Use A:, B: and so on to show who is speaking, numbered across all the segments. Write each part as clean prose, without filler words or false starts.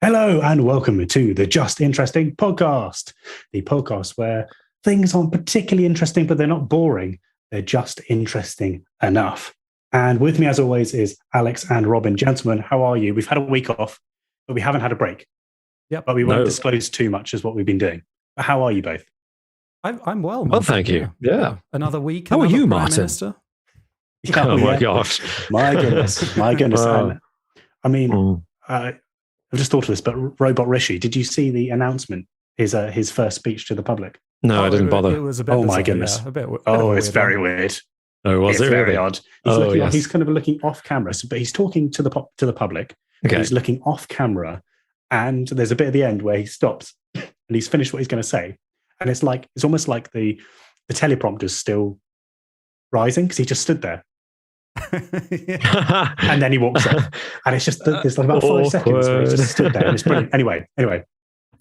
A: Hello and welcome to the Just Interesting podcast, the podcast where things aren't particularly interesting, but they're not boring. They're just interesting enough. And with me, as always, is Alex and Robin. Gentlemen, how are you? We've had a week off, but we haven't had a break.
B: Yep.
A: But we won't disclose too much as what we've been doing. But how are you both?
B: I'm well.
C: Well, thank you. Yeah.
B: Another week.
C: How are you,
B: Prime
C: Martin?
B: Minister.
C: Oh my gosh.
A: My goodness. And, I mean, I've just thought of this, but Robot Rishi, did you see the announcement? His first speech to the public?
C: No, I didn't bother.
B: It was a bit
A: my
B: bizarre,
A: goodness.
B: Yeah,
A: It's very weird.
C: Oh, was
A: it's
C: it
A: very
C: really?
A: odd.
C: Yes.
A: He's kind of looking off camera, but he's talking to the public.
C: Okay.
A: He's looking off camera, and there's a bit at the end where he stops and he's finished what he's going to say, and it's almost like the teleprompter's still rising because he just stood there. And then he walks off, and it's just there's like about 5 seconds where he just stood there, and it's brilliant. Anyway,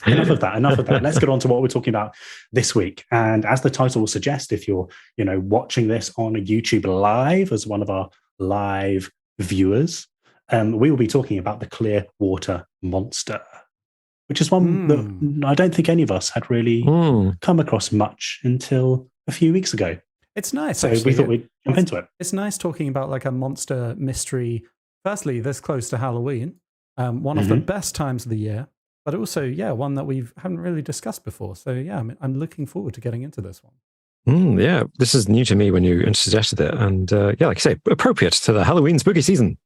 A: enough of that. Let's get on to what we're talking about this week. And as the title will suggest, if you're watching this on YouTube live as one of our live viewers, we will be talking about the Clearwater Monster, which is one that I don't think any of us had really come across much until a few weeks ago.
B: It's nice.
A: So
B: actually.
A: we thought we'd jump into it.
B: It's nice talking about like a monster mystery. Firstly, this close to Halloween, one of the best times of the year, but also, one that we haven't really discussed before. So I'm looking forward to getting into this one.
C: Yeah, this is new to me when you suggested it, and like I say, appropriate to the Halloween spooky season.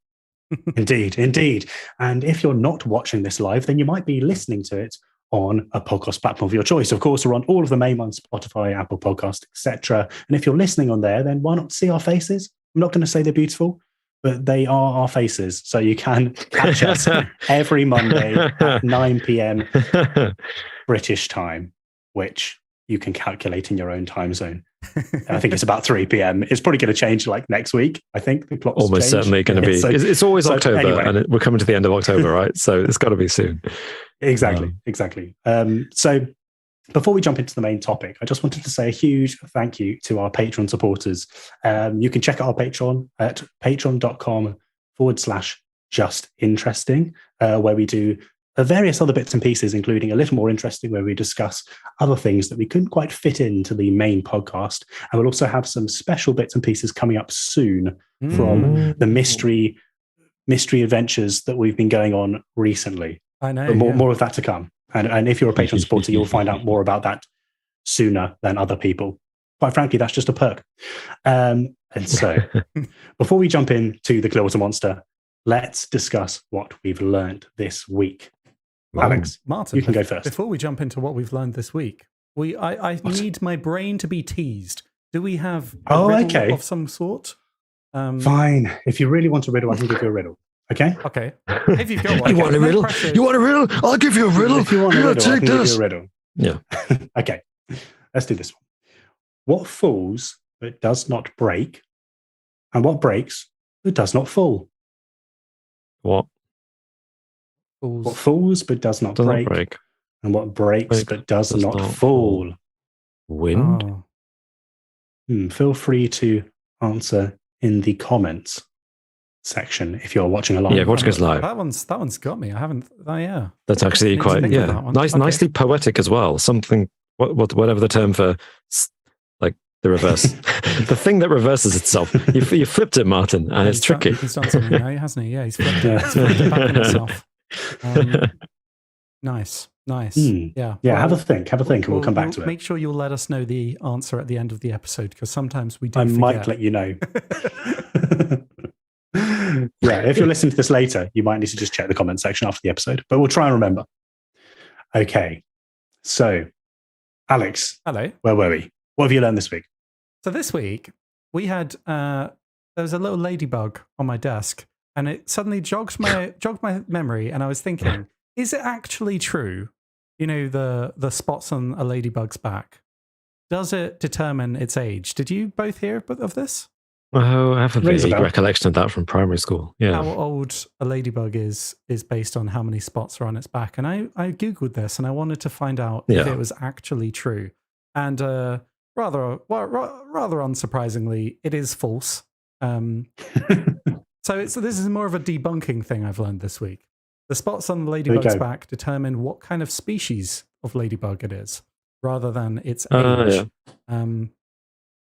A: Indeed. And if you're not watching this live, then you might be listening to it on a podcast platform of your choice. Of course, we're on all of the main ones, Spotify, Apple Podcast, etc. And if you're listening on there, then why not see our faces? I'm not going to say they're beautiful, but they are our faces. So you can catch us every Monday at 9 p.m. British time, which you can calculate in your own time zone. I think it's about 3 p.m. It's probably going to change like next week. I think the clock's
C: almost certainly going to be.
A: So,
C: it's always October,
A: anyway.
C: and we're coming to the end of October, right? So it's got to be soon.
A: Exactly. So before we jump into the main topic, I just wanted to say a huge thank you to our Patreon supporters. You can check out our Patreon at patreon.com/justinteresting, where we do various other bits and pieces, including a little more interesting, where we discuss other things that we couldn't quite fit into the main podcast. And we'll also have some special bits and pieces coming up soon from the mystery adventures that we've been going on recently.
B: I know.
A: But more of that to come. And if you're a Patreon supporter, you'll find out more about that sooner than other people. Quite frankly, that's just a perk. And so before we jump into the Clearwater Monster, let's discuss what we've learned this week. Alex,
B: Martin,
A: you can go first.
B: Before we jump into what we've learned this week, I need my brain to be teased. Do we have a riddle of some sort?
A: Fine. If you really want a riddle, I can give you a riddle. Okay.
B: If you've got one.
C: You want a riddle? You want a riddle? I'll give you a riddle.
A: If you want a riddle, I can give you a riddle.
C: Yeah.
A: Okay. Let's do this one. What falls but does not break, and what breaks but does not fall?
C: What?
A: What falls but does not break, and what breaks but does not fall?
C: Wind?
A: Feel free to answer in the comments section if you're watching along.
C: Yeah, watch us live.
B: That one's got me. I haven't.
C: That's actually quite nicely poetic as well. Something whatever the term for like the reverse, the thing that reverses itself. You flipped it, Martin, and it's tricky.
B: He's done something now, hasn't he? Yeah, he's flipped it. He's flipped it back on himself. Nice. Yeah.
A: Have a think, and we'll come back to it.
B: Make sure you'll let us know the answer at the end of the episode, because sometimes we do.
A: I might let you know. Yeah, if you're listening to this later, you might need to just check the comment section after the episode, but we'll try and remember. Okay, so Alex,
B: hello.
A: Where were we? What have you learned this week?
B: So this week we had there was a little ladybug on my desk, and it suddenly jogged my memory, and I was thinking, is it actually true? You know, the spots on a ladybug's back. Does it determine its age? Did you both hear of this?
C: Oh, I have a vague recollection of that from primary school. Yeah.
B: How old a ladybug is based on how many spots are on its back. And I Googled this, and I wanted to find out if it was actually true. And rather unsurprisingly, it is false. So this is more of a debunking thing I've learned this week. The spots on the ladybug's back determine what kind of species of ladybug it is, rather than its age.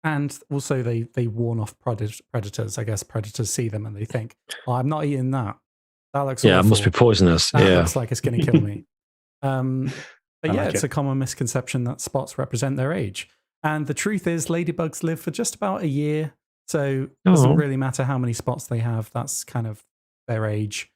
B: And also they warn off predators. I guess predators see them and they think, "Oh, I'm not eating that. That looks awful.
C: It must be poisonous.
B: That looks like it's going to kill me." But yeah, it's a common misconception that spots represent their age. And the truth is, ladybugs live for just about a year. So it doesn't really matter how many spots they have. That's kind of their age.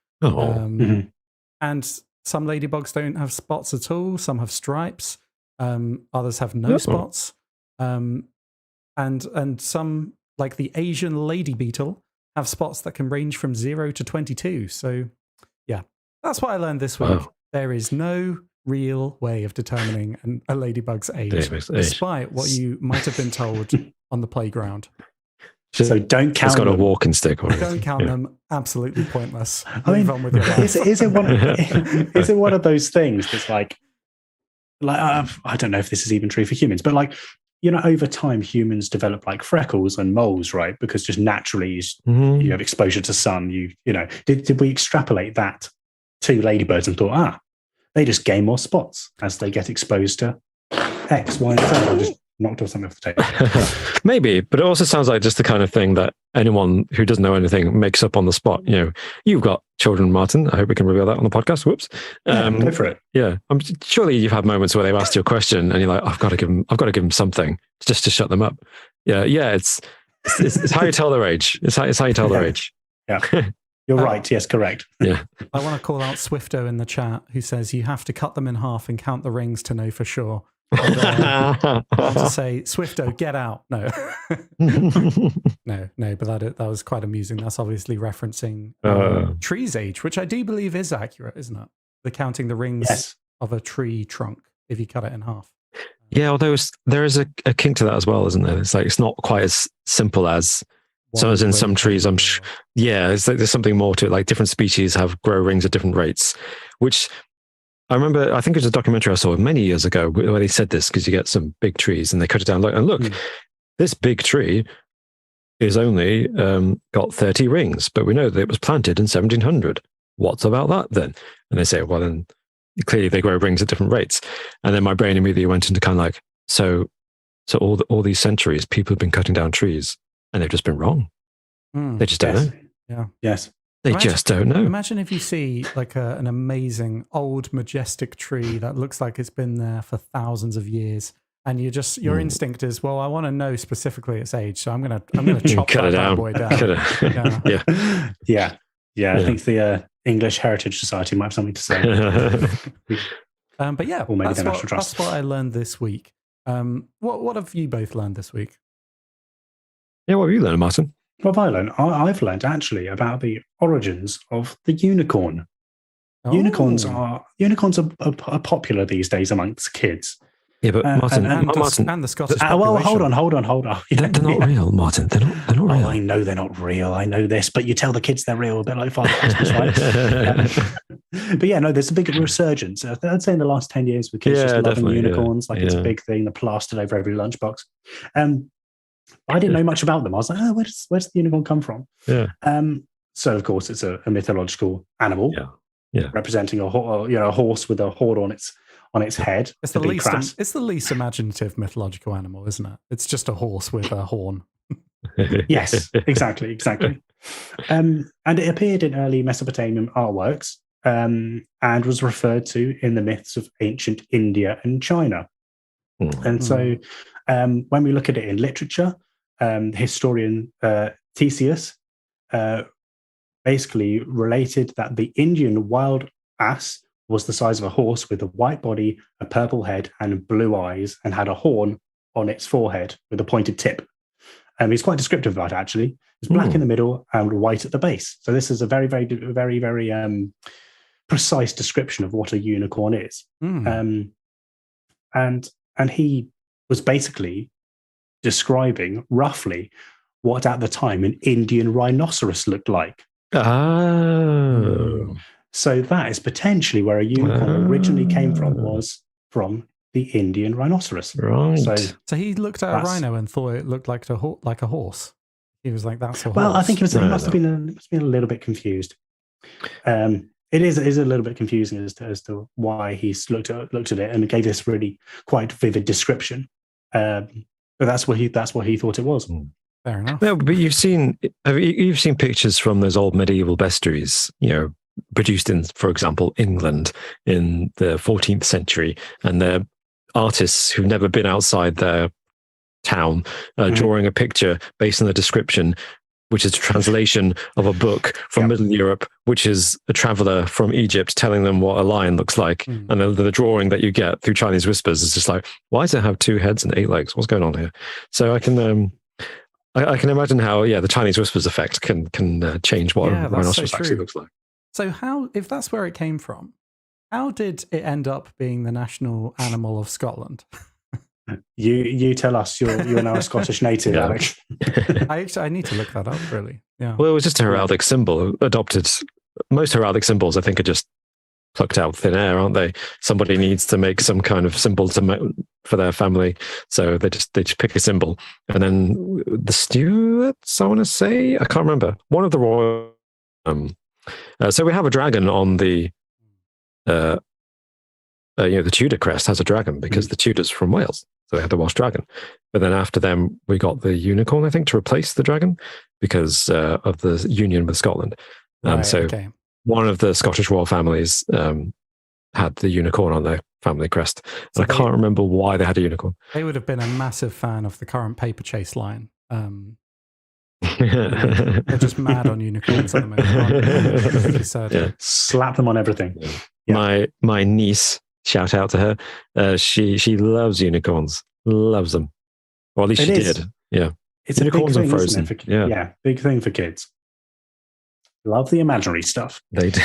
B: And some ladybugs don't have spots at all. Some have stripes. Others have no spots. And some, like the Asian lady beetle, have spots that can range from 0 to 22. So yeah, that's what I learned this week.
C: Wow.
B: There is no real way of determining a ladybug's age, despite what you might have been told on the playground.
A: So don't count.
C: It's got a walking stick.
B: Don't count them. Absolutely pointless. Move on with your life.
A: Is it one of those things that's like I don't know if this is even true for humans, but like, over time humans develop like freckles and moles, right? Because just naturally you have exposure to sun. Did we extrapolate that to ladybirds and thought, they just gain more spots as they get exposed to X, Y, and Z? I just knocked off something off the table.
C: Maybe, but it also sounds like just the kind of thing that anyone who doesn't know anything makes up on the spot. You've got children, Martin. I hope we can reveal that on the podcast. Whoops.
A: Go for it.
C: Yeah, surely you've had moments where they've asked you a question and you're like, I've got to give them something just to shut them up. Yeah. It's how you tell their age. It's how you tell their age.
A: Yeah. You're right. Yes, correct.
C: Yeah.
B: I want to call out Swifto in the chat, who says you have to cut them in half and count the rings to know for sure. And, I want to say, Swifto, get out. No. No, but that was quite amusing. That's obviously referencing tree's age, which I do believe is accurate, isn't it? The counting the rings of a tree trunk if you cut it in half.
C: Yeah, although there is a kink to that as well, isn't there? It's like it's not quite as simple as as in some trees. I'm sure. Yeah, it's like there's something more to it. Like different species grow rings at different rates, which I remember. I think it was a documentary I saw many years ago where they said this, because you get some big trees and they cut it down. Look, this big tree is only got 30 rings, but we know that it was planted in 1700. What's about that then? And they say, well, then clearly they grow rings at different rates. And then my brain immediately went into kind of like, so all these centuries, people have been cutting down trees and they've just been wrong. They just don't know.
B: Yeah.
A: Yes.
C: They just don't know.
B: Imagine if you see like an amazing old majestic tree that looks like it's been there for thousands of years, and your instinct is, well, I want to know specifically its age, so I'm gonna chop that bad boy down.
A: Yeah. I think the English Heritage Society might have something to say.
B: But yeah,
A: or maybe
B: that's what I learned this week. What have you both learned this week?
C: Yeah, what have you learned, Martin?
A: What have I learned? I've learned actually about the origins of the unicorn. Unicorns are popular these days amongst kids.
C: Yeah, but Martin,
B: and the Scottish population.
A: Well, hold on.
C: They're not real, Martin. They're not real.
A: Oh, I know they're not real. I know this, but you tell the kids they're real, a bit like Father Christmas, right? But yeah, no, there's a big resurgence. I'd say in the last 10 years with kids just loving unicorns. Like it's a big thing. They're plastered over every lunchbox. I didn't know much about them. I was like, where's the unicorn come from?
C: Yeah.
A: So of course it's a mythological animal, representing a horse with a horn on its head.
B: It's the least imaginative mythological animal, isn't it? It's just a horse with a horn.
A: Yes, exactly. And it appeared in early Mesopotamian artworks and was referred to in the myths of ancient India and China. And so when we look at it in literature, the historian Theseus basically related that the Indian wild ass was the size of a horse with a white body, a purple head, and blue eyes, and had a horn on its forehead with a pointed tip. He's quite descriptive about it, actually. It's black in the middle and white at the base. So this is a very, very, very, very precise description of what a unicorn is. And he was basically describing roughly what at the time an Indian rhinoceros looked like.
C: Oh.
A: So that is potentially where a unicorn originally came from, was from the Indian rhinoceros.
C: Right.
B: So he looked at a rhino and thought it looked like a horse. He was like, that's a horse.
A: Well, I think he must have been a little bit confused. It is a little bit confusing as to why he's looked at it and gave this really quite vivid description. But that's what he thought it was.
B: Fair enough.
C: No, but you've seen pictures from those old medieval bestiaries, produced in, for example, England in the 14th century, and they're artists who've never been outside their town, drawing a picture based on the description, which is a translation of a book from Middle Europe, which is a traveler from Egypt telling them what a lion looks like. And the drawing that you get through Chinese Whispers is just like, why does it have 2 heads and 8 legs? What's going on here? So I can imagine how, the Chinese Whispers effect can change what a rhinoceros actually looks like.
B: So if that's where it came from, how did it end up being the national animal of Scotland?
A: You tell us. You're now a Scottish native, Alex.
B: I need to look that up, really. Yeah.
C: Well, it was just a heraldic symbol adopted. Most heraldic symbols, I think, are just plucked out of thin air, aren't they? Somebody needs to make some kind of symbol for their family, so they just pick a symbol, and then the Stuarts, I want to say, I can't remember, one of the royal. So we have a dragon on the. The Tudor crest has a dragon because the Tudors from Wales, so they had the Welsh dragon. But then after them, we got the unicorn, I think, to replace the dragon because of the union with Scotland. One of the Scottish royal families had the unicorn on their family crest. And I can't remember why they had a unicorn.
B: They would have been a massive fan of the current paper chase line. They're just mad on unicorns at the moment.
A: Slap them on everything.
C: My niece, shout out to her. She loves unicorns, loves them, or at least she did. Yeah,
A: it's unicorns and Frozen. Big thing for kids. Love the imaginary stuff.
C: They do.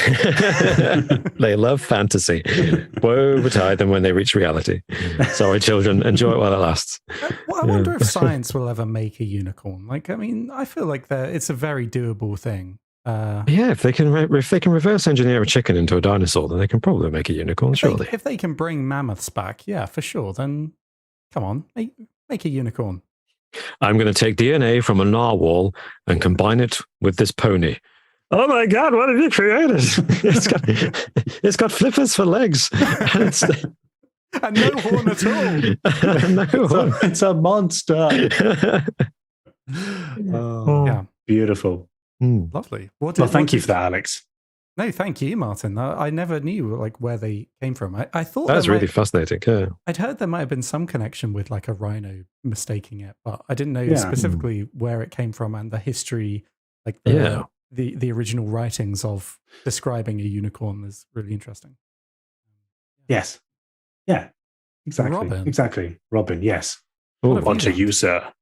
C: They love fantasy. Woe betide them when they reach reality. Sorry, children, enjoy it while it lasts.
B: I wonder if science will ever make a unicorn. I feel like it's a very doable thing.
C: If they can reverse engineer a chicken into a dinosaur, then they can probably make a unicorn. Surely,
B: if they can bring mammoths back, for sure. Then come on, make a unicorn.
C: I'm going to take DNA from a narwhal and combine it with this pony. Oh my God, what have you created? It's got flippers for legs.
B: And no horn at all.
A: It's a monster. Beautiful.
B: Lovely.
A: Thank you for that, Alex.
B: No, thank you, Martin. I never knew where they came from. I thought
C: that was really fascinating. Yeah.
B: I'd heard there might have been some connection with a rhino mistaking it, but I didn't know specifically where it came from and the history, the original writings of describing a unicorn is really interesting.
A: Yes. Yeah. Exactly. Robin, yes. On to you, sir.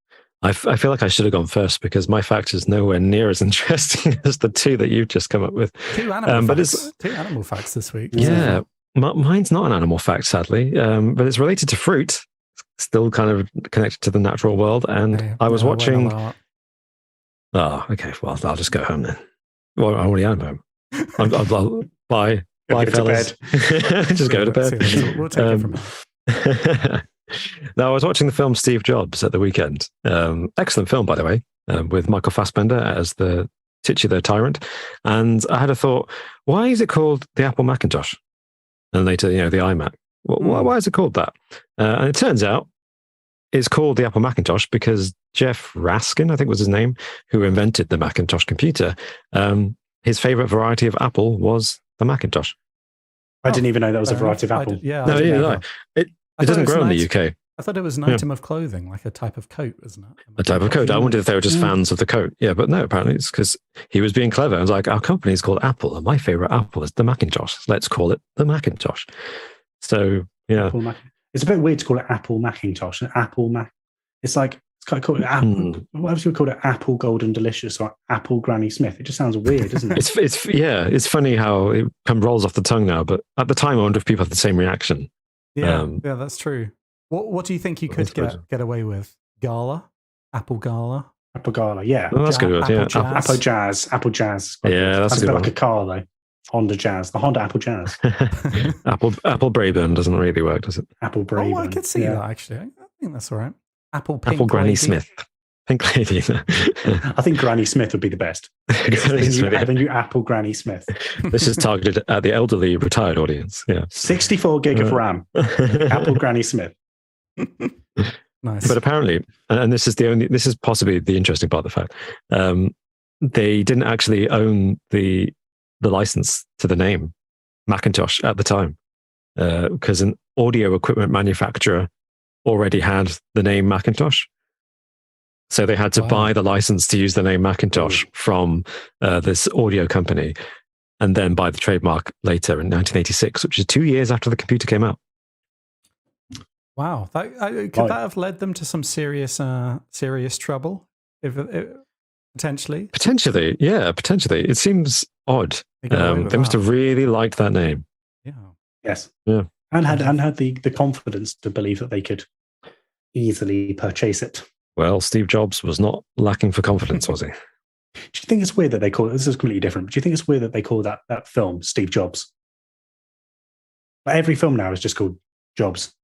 C: I feel like I should have gone first because my fact is nowhere near as interesting as the 2 that you've just come up with.
B: 2 animal facts this week.
C: Yeah. Mine's not an animal fact, sadly, but it's related to fruit, still kind of connected to the natural world. And I was watching... Oh, okay. Well, I'll just go home then. Well, I already am home. Bye, fellas. Just go to bed.
B: We'll take it from here.
C: No, I was watching the film Steve Jobs at the weekend. Excellent film, by the way, with Michael Fassbender as the titular tyrant. And I had a thought, why is it called the Apple Macintosh? And later, the iMac. Why is it called that? And it turns out it's called the Apple Macintosh because Jeff Raskin, I think was his name, who invented the Macintosh computer, his favorite variety of apple was the Macintosh.
A: I didn't even know that was a variety of apple.
C: It doesn't grow in the UK.
B: I thought it was an item of clothing, like a type of coat, isn't it?
C: A type of coat. I wondered if they were just fans of the coat. Yeah, but no, apparently it's because he was being clever. I was like, our company is called Apple, and my favorite apple is the Macintosh. Let's call it the Macintosh. So, yeah.
A: It's a bit weird to call it Apple Macintosh. It's like, it's kind of called Apple. What else would we call it? Apple Golden Delicious or Apple Granny Smith. It just sounds weird, doesn't it?
C: It's funny how it rolls off the tongue now, but at the time I wonder if people have the same reaction.
B: Yeah, that's true. What do you think you could get away with? Gala? Apple Gala?
A: Apple Gala, yeah.
C: Well, that's good.
A: Apple Jazz. Apple Jazz.
C: Yeah, that's a good one.
A: Like a car, though. Honda Jazz. The Honda Apple Jazz.
C: Apple Brayburn doesn't really work, does it?
A: Apple Brayburn.
B: Oh, I could see that, actually. I think that's all right. Apple
C: Granny Smith. Pink Lady.
A: I think Granny Smith would be the best. The new Apple Granny Smith.
C: This is targeted at the elderly retired audience. Yeah.
A: 64 gig of RAM. Apple Granny Smith.
B: Nice.
C: But apparently, and this is possibly the interesting part of the fact, they didn't actually own the license to the name Macintosh at the time, because an audio equipment manufacturer already had the name Macintosh. So they had to buy the license to use the name Macintosh from this audio company, and then buy the trademark later in 1986, which is 2 years after the computer came out.
B: Wow. Could that have led them to some serious trouble? Potentially?
C: Potentially, yeah, potentially. It seems odd. They must have really liked that name.
B: Yeah.
A: Yes.
C: Yeah.
A: And had the confidence to believe that they could easily purchase it.
C: Well, Steve Jobs was not lacking for confidence, was he?
A: Do you think it's weird that they call it, this is completely different, but do you think it's weird that they call that film Steve Jobs? But every film now is just called Jobs.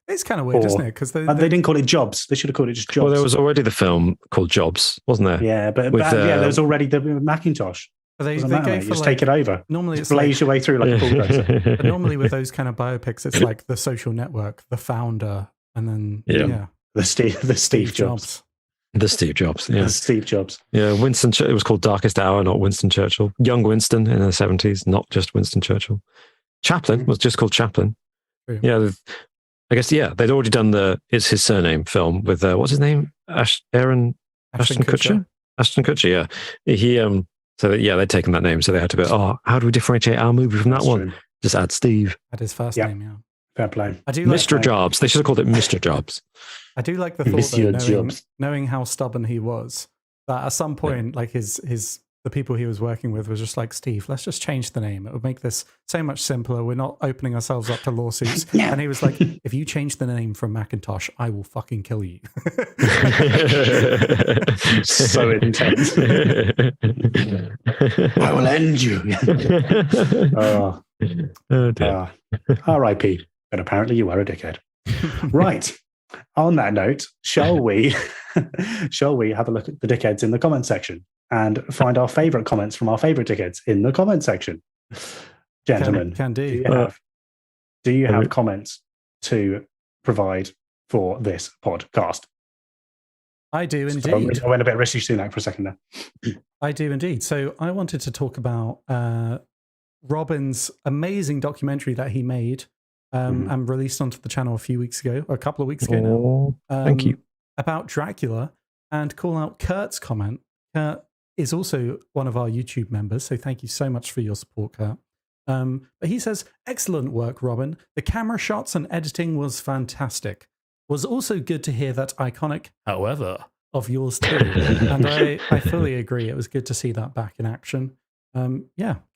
B: It's kind of weird, isn't it? Because they
A: didn't call it Jobs. They should have called it just Jobs.
C: Well, there was already the film called Jobs, wasn't there?
A: Yeah, but there was already the Macintosh.
B: They
A: go for
B: just
A: take it over.
B: Normally, it's
A: blaze your way through like a bulldozer.
B: But normally with those kind of biopics, it's like The Social Network, The Founder, and then
A: the Steve Jobs.
C: The Steve Jobs, yeah.
A: The Steve Jobs.
C: Yeah, it was called Darkest Hour, not Winston Churchill. Young Winston in the 70s, not just Winston Churchill. Chaplin was just called Chaplin. Yeah, I guess, they'd already done It's His Surname film with, what's his name? Ashton Kutcher? Ashton Kutcher, yeah. They'd taken that name, so they had to go, how do we differentiate our movie from that one?
A: True.
C: Just add Steve.
B: Add his first name, yeah.
A: Fair play.
B: I do
C: Mr. Jobs. They should have called it Mr. Jobs.
B: I do like the thought, though, knowing how stubborn he was, that at some point, like the people he was working with was just like, Steve, let's just change the name. It would make this so much simpler. We're not opening ourselves up to lawsuits. And he was like, if you change the name from Macintosh, I will fucking kill you.
A: So intense. I will end you. R.I.P. But apparently you are a dickhead. Right. On that note, shall we have a look at the dickheads in the comment section and find our favorite comments from our favorite dickheads in the comment section? Gentlemen,
B: can do.
A: Do you have comments to provide for this podcast?
B: I do indeed.
A: I went a bit Rishi Sunak for a second there.
B: I do indeed. So I wanted to talk about Robin's amazing documentary that he made and released onto the channel a couple of weeks ago now.
C: Thank you.
B: About Dracula, and call out Kurt's comment. Kurt is also one of our YouTube members, so thank you so much for your support, Kurt. But he says, excellent work, Robin. The camera shots and editing was fantastic. Was also good to hear that iconic, however, of yours too. And I fully agree. It was good to see that back in action. Couldn't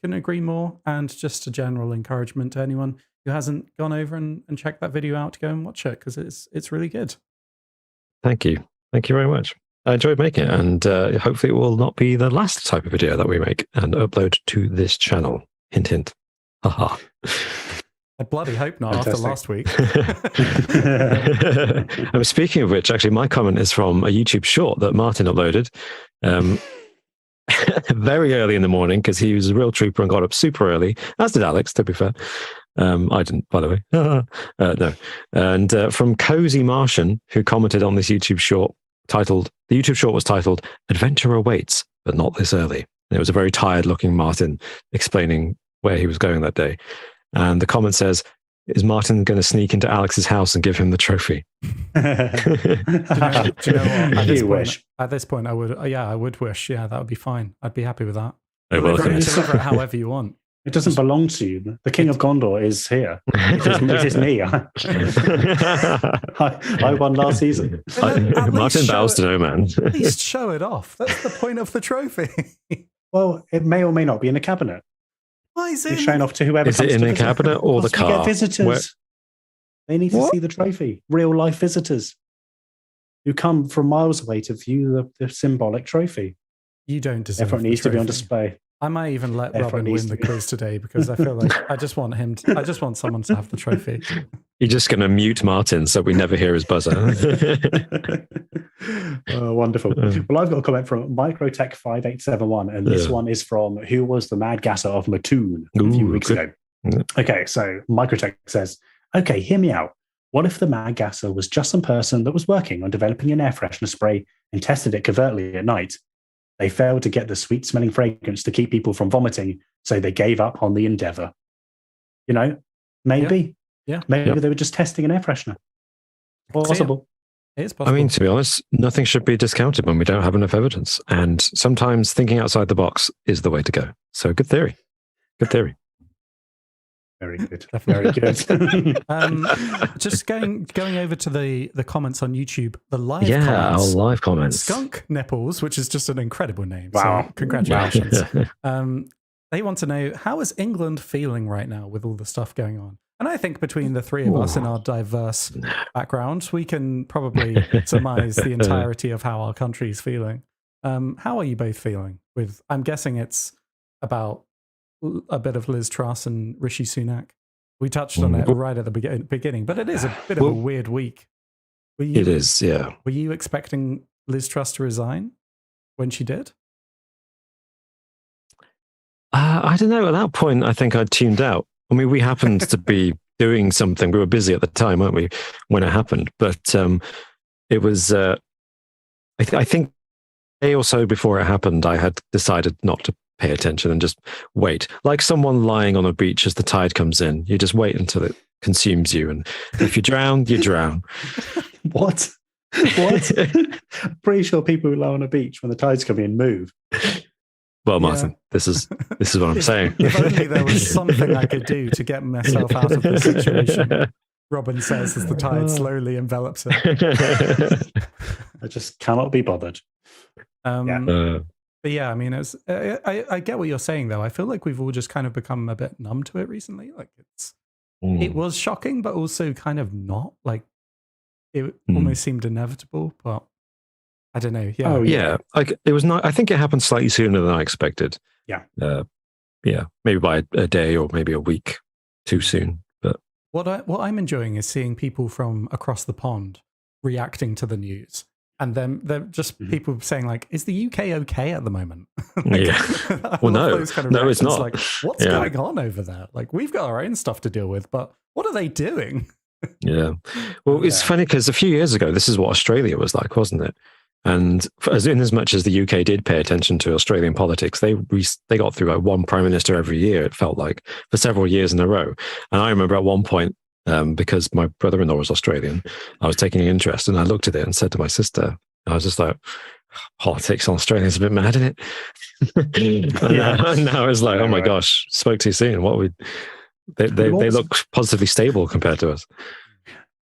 B: agree more. And just a general encouragement to anyone who hasn't gone over and checked that video out to go and watch it, because it's really good.
C: Thank you. Thank you very much. I enjoyed making it, and hopefully it will not be the last type of video that we make and upload to this channel. Hint, hint. Haha.
B: I bloody hope not. Fantastic. After last week.
C: Speaking of which, actually, my comment is from a YouTube short that Martin uploaded very early in the morning, because he was a real trooper and got up super early, as did Alex, to be fair. I didn't, by the way. No. And from Cozy Martian, who commented on this YouTube short the YouTube short was titled Adventure Awaits, but Not This Early. And it was a very tired looking Martin explaining where he was going that day. And the comment says, is Martin going to sneak into Alex's house and give him the trophy?
B: Do you know what? At this point, I would. I would wish. Yeah, that would be fine. I'd be happy with that.
C: Deliver
B: it however you want.
A: It doesn't belong to you. The King of Gondor is here. It is me. I won last season.
C: Martin bows to no man.
B: At least show it off. That's the point of the trophy.
A: Well, it may or may not be in the cabinet.
B: Why is it?
A: It's shown off to whoever
C: is it in the cabinet or the car?
A: You get visitors. They need to see the trophy. Real life visitors who come from miles away to view the symbolic trophy.
B: You don't deserve.
A: Everyone needs to be on display.
B: I might even let Robin win the quiz today, because I feel like I just want someone to have the trophy.
C: You're just going to mute Martin so we never hear his buzzer.
A: Wonderful. Well, I've got a comment from Microtech5871, and this one is from who was the mad gasser of Mattoon a few weeks ago. Okay, so Microtech says, okay, hear me out. What if the mad gasser was just some person that was working on developing an air freshener spray and tested it covertly at night? They failed to get the sweet-smelling fragrance to keep people from vomiting, so they gave up on the endeavor. You know, maybe.
B: Yeah.
A: Maybe they were just testing an air freshener. Possible.
B: It is possible.
C: I mean, to be honest, nothing should be discounted when we don't have enough evidence. And sometimes thinking outside the box is the way to go. So good theory. Good theory.
A: Very good. Very good.
B: Just going over to the comments on YouTube, the live comments.
C: Yeah, our live comments.
B: Skunk Nipples, which is just an incredible name.
A: Wow.
B: So congratulations. They want to know, how is England feeling right now with all the stuff going on? And I think between the three of us and our diverse backgrounds, we can probably surmise the entirety of how our country is feeling. How are you both feeling? I'm guessing it's about a bit of Liz Truss and Rishi Sunak. We touched on it right at the beginning, but it is a bit of a weird week.
C: It is, yeah.
B: Were you expecting Liz Truss to resign when she did?
C: I don't know. At that point, I think I tuned out. I mean, we happened to be doing something. We were busy at the time, weren't we, when it happened? But it was, I think a day or so before it happened, I had decided not to pay attention and just wait. Like someone lying on a beach as the tide comes in. You just wait until it consumes you. And if you drown, you drown.
A: What? I'm pretty sure people who lie on a beach when the tides come in move.
C: Well, Martin, this is what I'm saying.
B: If only there was something I could do to get myself out of this situation, Robin says as the tide slowly envelops it.
A: I just cannot be bothered.
B: But yeah, I mean, I get what you're saying, though. I feel like we've all just kind of become a bit numb to it recently. Like it was shocking, but also kind of not. Like it almost seemed inevitable, but I don't know. Yeah.
C: Oh, yeah. Like it was not. I think it happened slightly sooner than I expected.
A: Yeah.
C: Yeah. Maybe by a day or maybe a week too soon. But
B: what I'm enjoying is seeing people from across the pond reacting to the news, and then they're just people saying like, "Is the UK okay at the moment?" Like,
C: yeah. Well, no, it's not.
B: Like, what's going on over there? Like, we've got our own stuff to deal with, but what are they doing?
C: Yeah. Well, it's funny because a few years ago, this is what Australia was like, wasn't it? And in as much as the UK did pay attention to Australian politics, they got through like one prime minister every year, it felt like, for several years in a row. And I remember at one point, because my brother-in-law was Australian, I was taking an interest and I looked at it and said to my sister, I was just like, politics on Australia is a bit mad, isn't it? And now it's like, oh my gosh, spoke too soon. They look positively stable compared to us.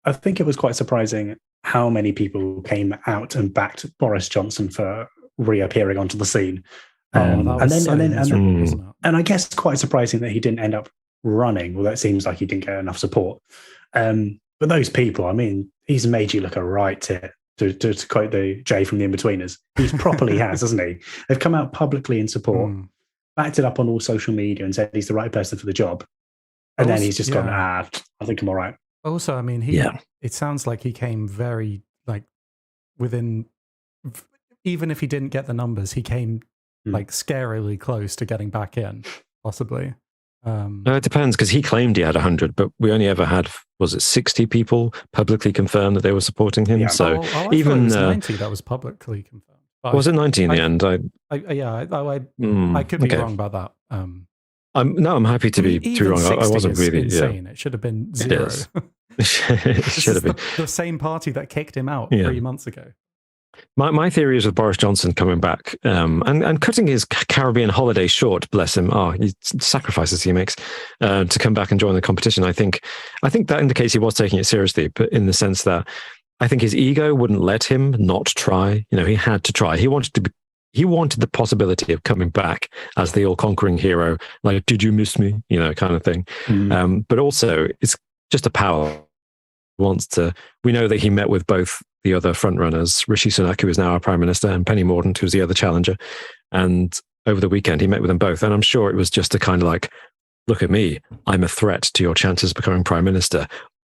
A: I think it was quite surprising how many people came out and backed Boris Johnson for reappearing onto the scene. And I guess quite surprising that he didn't end up running. Well, that seems like he didn't get enough support. But those people, I mean, he's made you look a right tit, to quote the Jay from The Inbetweeners. He properly has, hasn't he? They've come out publicly in support, backed it up on all social media and said he's the right person for the job. And then he's just gone, I think I'm all right.
B: Also, I mean, it sounds like he came very, like, within, even if he didn't get the numbers, he came, like, scarily close to getting back in, possibly.
C: It depends, because he claimed he had 100, but we only ever had, was it 60 people publicly confirmed that they were supporting him?
A: Yeah.
C: So
B: even it was 90 that was publicly confirmed. But
C: was it 90 in the end?
B: I could be wrong about that.
C: I'm happy to be too wrong. I wasn't really
B: insane. It should have been 0.
C: It should have been
B: the same party that kicked him out 3 months ago.
C: My theory is with Boris Johnson coming back and cutting his Caribbean holiday short, bless him. Sacrifices he makes to come back and join the competition. I think that indicates he was taking it seriously, but in the sense that I think his ego wouldn't let him not try. You know, he had to try. He wanted the possibility of coming back as the all-conquering hero, like, did you miss me? You know, kind of thing. But also, it's just a power. We know that he met with both the other frontrunners, Rishi Sunak, who is now our Prime Minister, and Penny Mordaunt, who's the other challenger. And over the weekend, he met with them both. And I'm sure it was just a kind of like, look at me, I'm a threat to your chances of becoming Prime Minister.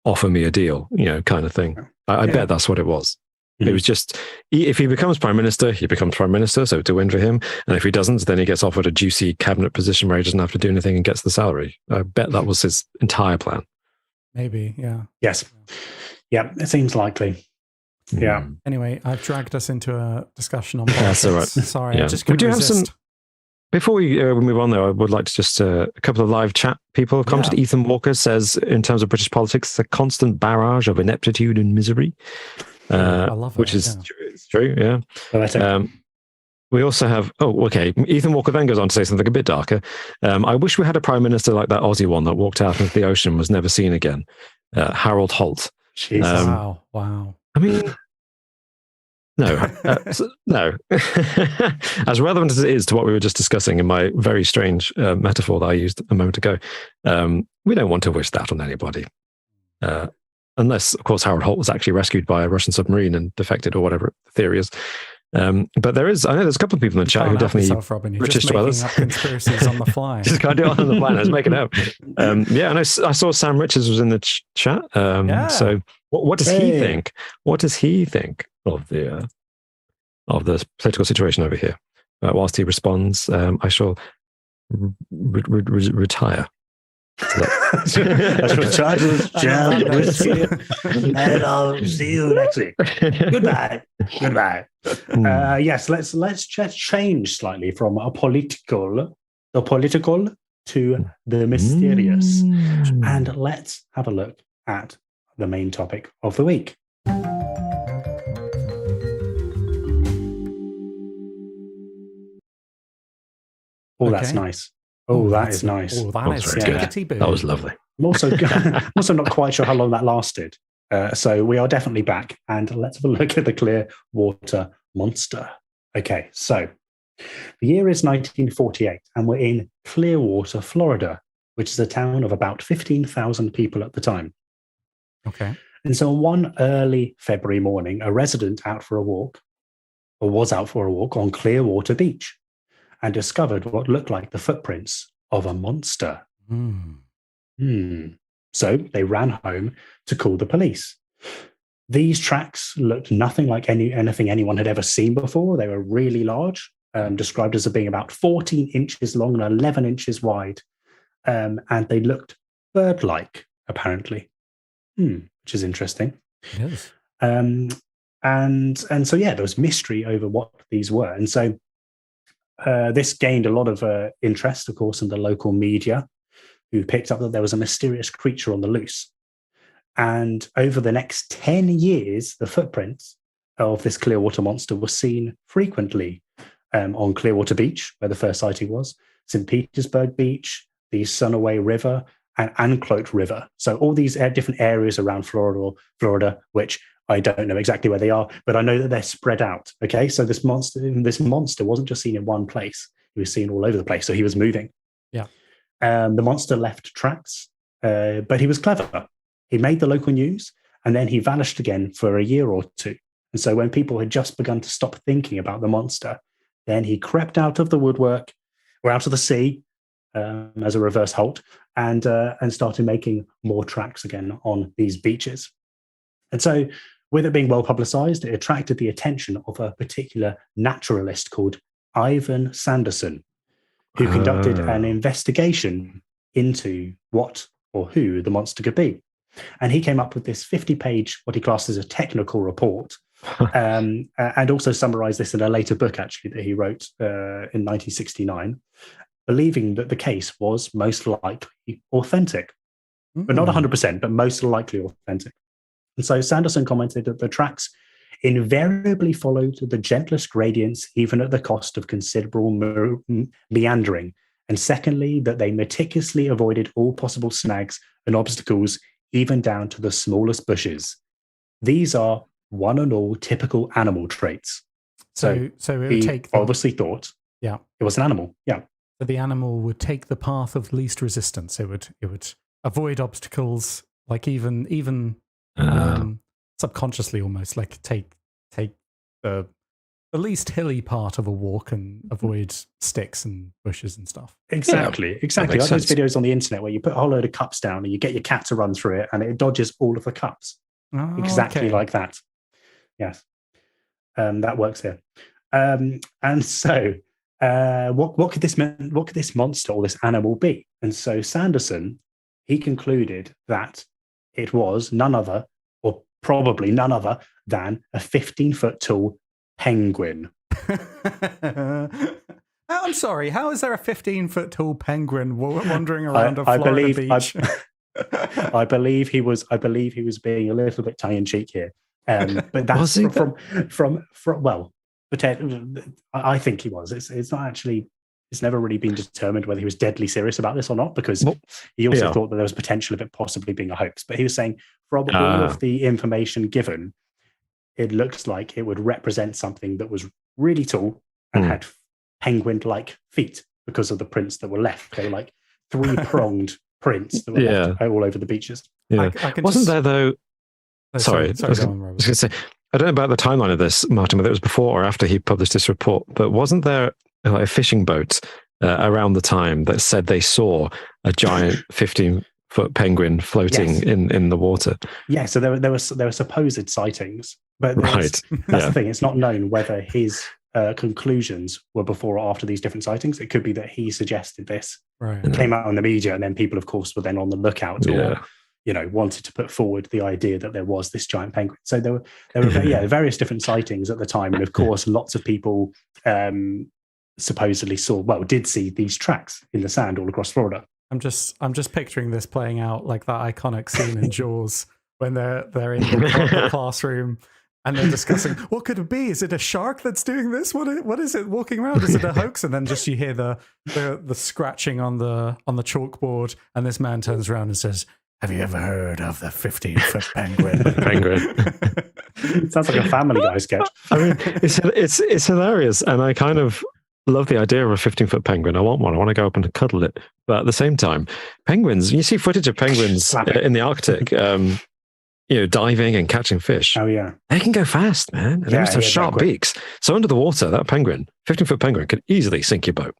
C: Offer me a deal, you know, kind of thing. I bet that's what it was. It was just, if he becomes prime minister, he becomes prime minister, so it's a win for him. And if he doesn't, then he gets offered a juicy cabinet position where he doesn't have to do anything and gets the salary. I bet that was his entire plan.
B: Maybe, yeah.
A: Yes. Yeah, it seems likely. Yeah.
B: Anyway, I've dragged us into a discussion on politics.
C: That's all right.
B: Sorry,
C: Yeah.
B: I just couldn't resist.
C: Before we move on, though, I would like to just a couple of live chat people have commented. Ethan Walker says, in terms of British politics, it's a constant barrage of ineptitude and misery.
B: I love it.
C: Which is true, yeah. We also have, Ethan Walker then goes on to say something a bit darker. I wish we had a prime minister like that Aussie one that walked out into the ocean and was never seen again. Harold Holt.
B: Wow.
C: I mean, no. No. As relevant as it is to what we were just discussing in my very strange metaphor that I used a moment ago, we don't want to wish that on anybody. Unless, of course, Harold Holt was actually rescued by a Russian submarine and defected or whatever the theory is. But I know there's a couple of people in the chat who definitely British dwellers.
B: Up conspiracies on the fly.
C: Just can't do it on the fly. I was making it up. I saw Sam Richards was in the chat. So what does he think? What does he think of the political situation over here? Whilst he responds, I shall retire.
A: I shall retire to this jam with you, and I'll see you next week. Goodbye. Yes, let's just change slightly from the political to the mysterious, and let's have a look at the main topic of the week. That's nice. That is nice.
B: That is
C: good. That was lovely.
A: I'm also not quite sure how long that lasted. So we are definitely back, and let's have a look at the Clearwater Monster. Okay, so the year is 1948, and we're in Clearwater, Florida, which is a town of about 15,000 people at the time.
B: Okay.
A: And so on one early February morning, a resident was out for a walk on Clearwater Beach, and discovered what looked like the footprints of a monster. So they ran home to call the police. These tracks looked nothing like anything anyone had ever seen before. They were really large, described as being about 14 inches long and 11 inches wide. And they looked bird-like, apparently, which is interesting.
B: Yes.
A: And so, there was mystery over what these were. And so this gained a lot of interest, of course, in the local media, who picked up that there was a mysterious creature on the loose. And over the next 10 years, the footprints of this Clearwater monster were seen frequently on Clearwater Beach, where the first sighting was, St. Petersburg Beach, the Sunaway River, and Anclote River. So all these different areas around Florida, which I don't know exactly where they are, but I know that they're spread out. Okay, so this monster wasn't just seen in one place; he was seen all over the place. So he was moving.
B: Yeah.
A: The monster left tracks, but he was clever. He made the local news, and then he vanished again for a year or two. And so when people had just begun to stop thinking about the monster, then he crept out of the woodwork or out of the sea as a reverse Holt, and started making more tracks again on these beaches. And so, with it being well publicized, it attracted the attention of a particular naturalist called Ivan Sanderson, who conducted an investigation into what or who the monster could be. And he came up with this 50-page, what he classed as a technical report, and also summarized this in a later book, actually, that he wrote in 1969, believing that the case was most likely authentic. But not 100%, but most likely authentic. And so Sanderson commented that the tracks invariably followed the gentlest gradients, even at the cost of considerable meandering. And secondly, that they meticulously avoided all possible snags and obstacles, even down to the smallest bushes. These are one and all typical animal traits. So it would take obviously thought it was an animal. Yeah.
B: So the animal would take the path of least resistance. It would avoid obstacles, like even subconsciously almost, like take the least hilly part of a walk and avoid sticks and bushes and stuff.
A: Exactly. Like those videos on the internet where you put a whole load of cups down and you get your cat to run through it and it dodges all of the cups. Like that. Yes. That works here. And so, what could this monster or this animal be? And so Sanderson, he concluded that it was none other, or probably none other, than a 15-foot tall penguin.
B: I'm sorry, how is there a 15-foot tall penguin wandering around a Florida beach?
A: I believe he was being a little bit tongue in cheek here. But that's from well, I think he was. It's not actually. It's never really been determined whether he was deadly serious about this or not, because he also thought that there was potential of it possibly being a hoax. But he was saying from all of the information given, it looks like it would represent something that was really tall and had penguin-like feet because of the prints that were left. They were like 3-pronged prints that were left all over the beaches.
C: Yeah. Wasn't there though? Sorry, I was going to say, I don't know about the timeline of this, Martin, whether it was before or after he published this report, but wasn't there a fishing boat around the time that said they saw a giant 15-foot penguin floating in the water? Yeah, so there were supposed sightings, but that's the thing. It's not known whether his conclusions were before or after these different sightings. It could be that he suggested this, and came out on the media, and then people, of course, were then on the lookout or wanted to put forward the idea that there was this giant penguin. So there were various different sightings at the time, and of course, lots of people supposedly did see these tracks in the sand all across Florida. I'm just picturing this playing out like that iconic scene in Jaws when they're in the classroom and they're discussing what could it be? Is it a shark that's doing this? What is it walking around? Is it a hoax? And then just you hear the scratching on the chalkboard, and this man turns around and says, "Have you ever heard of the 15-foot penguin?" It sounds like a Family Guy sketch. I mean, it's hilarious, and I kind of love the idea of a 15-foot penguin. I want one. I want to go up and cuddle it. But at the same time, penguins, you see footage of penguins in the Arctic, diving and catching fish. Oh, yeah. They can go fast, man. And they must have sharp beaks. So under the water, that penguin, 15-foot penguin, could easily sink your boat.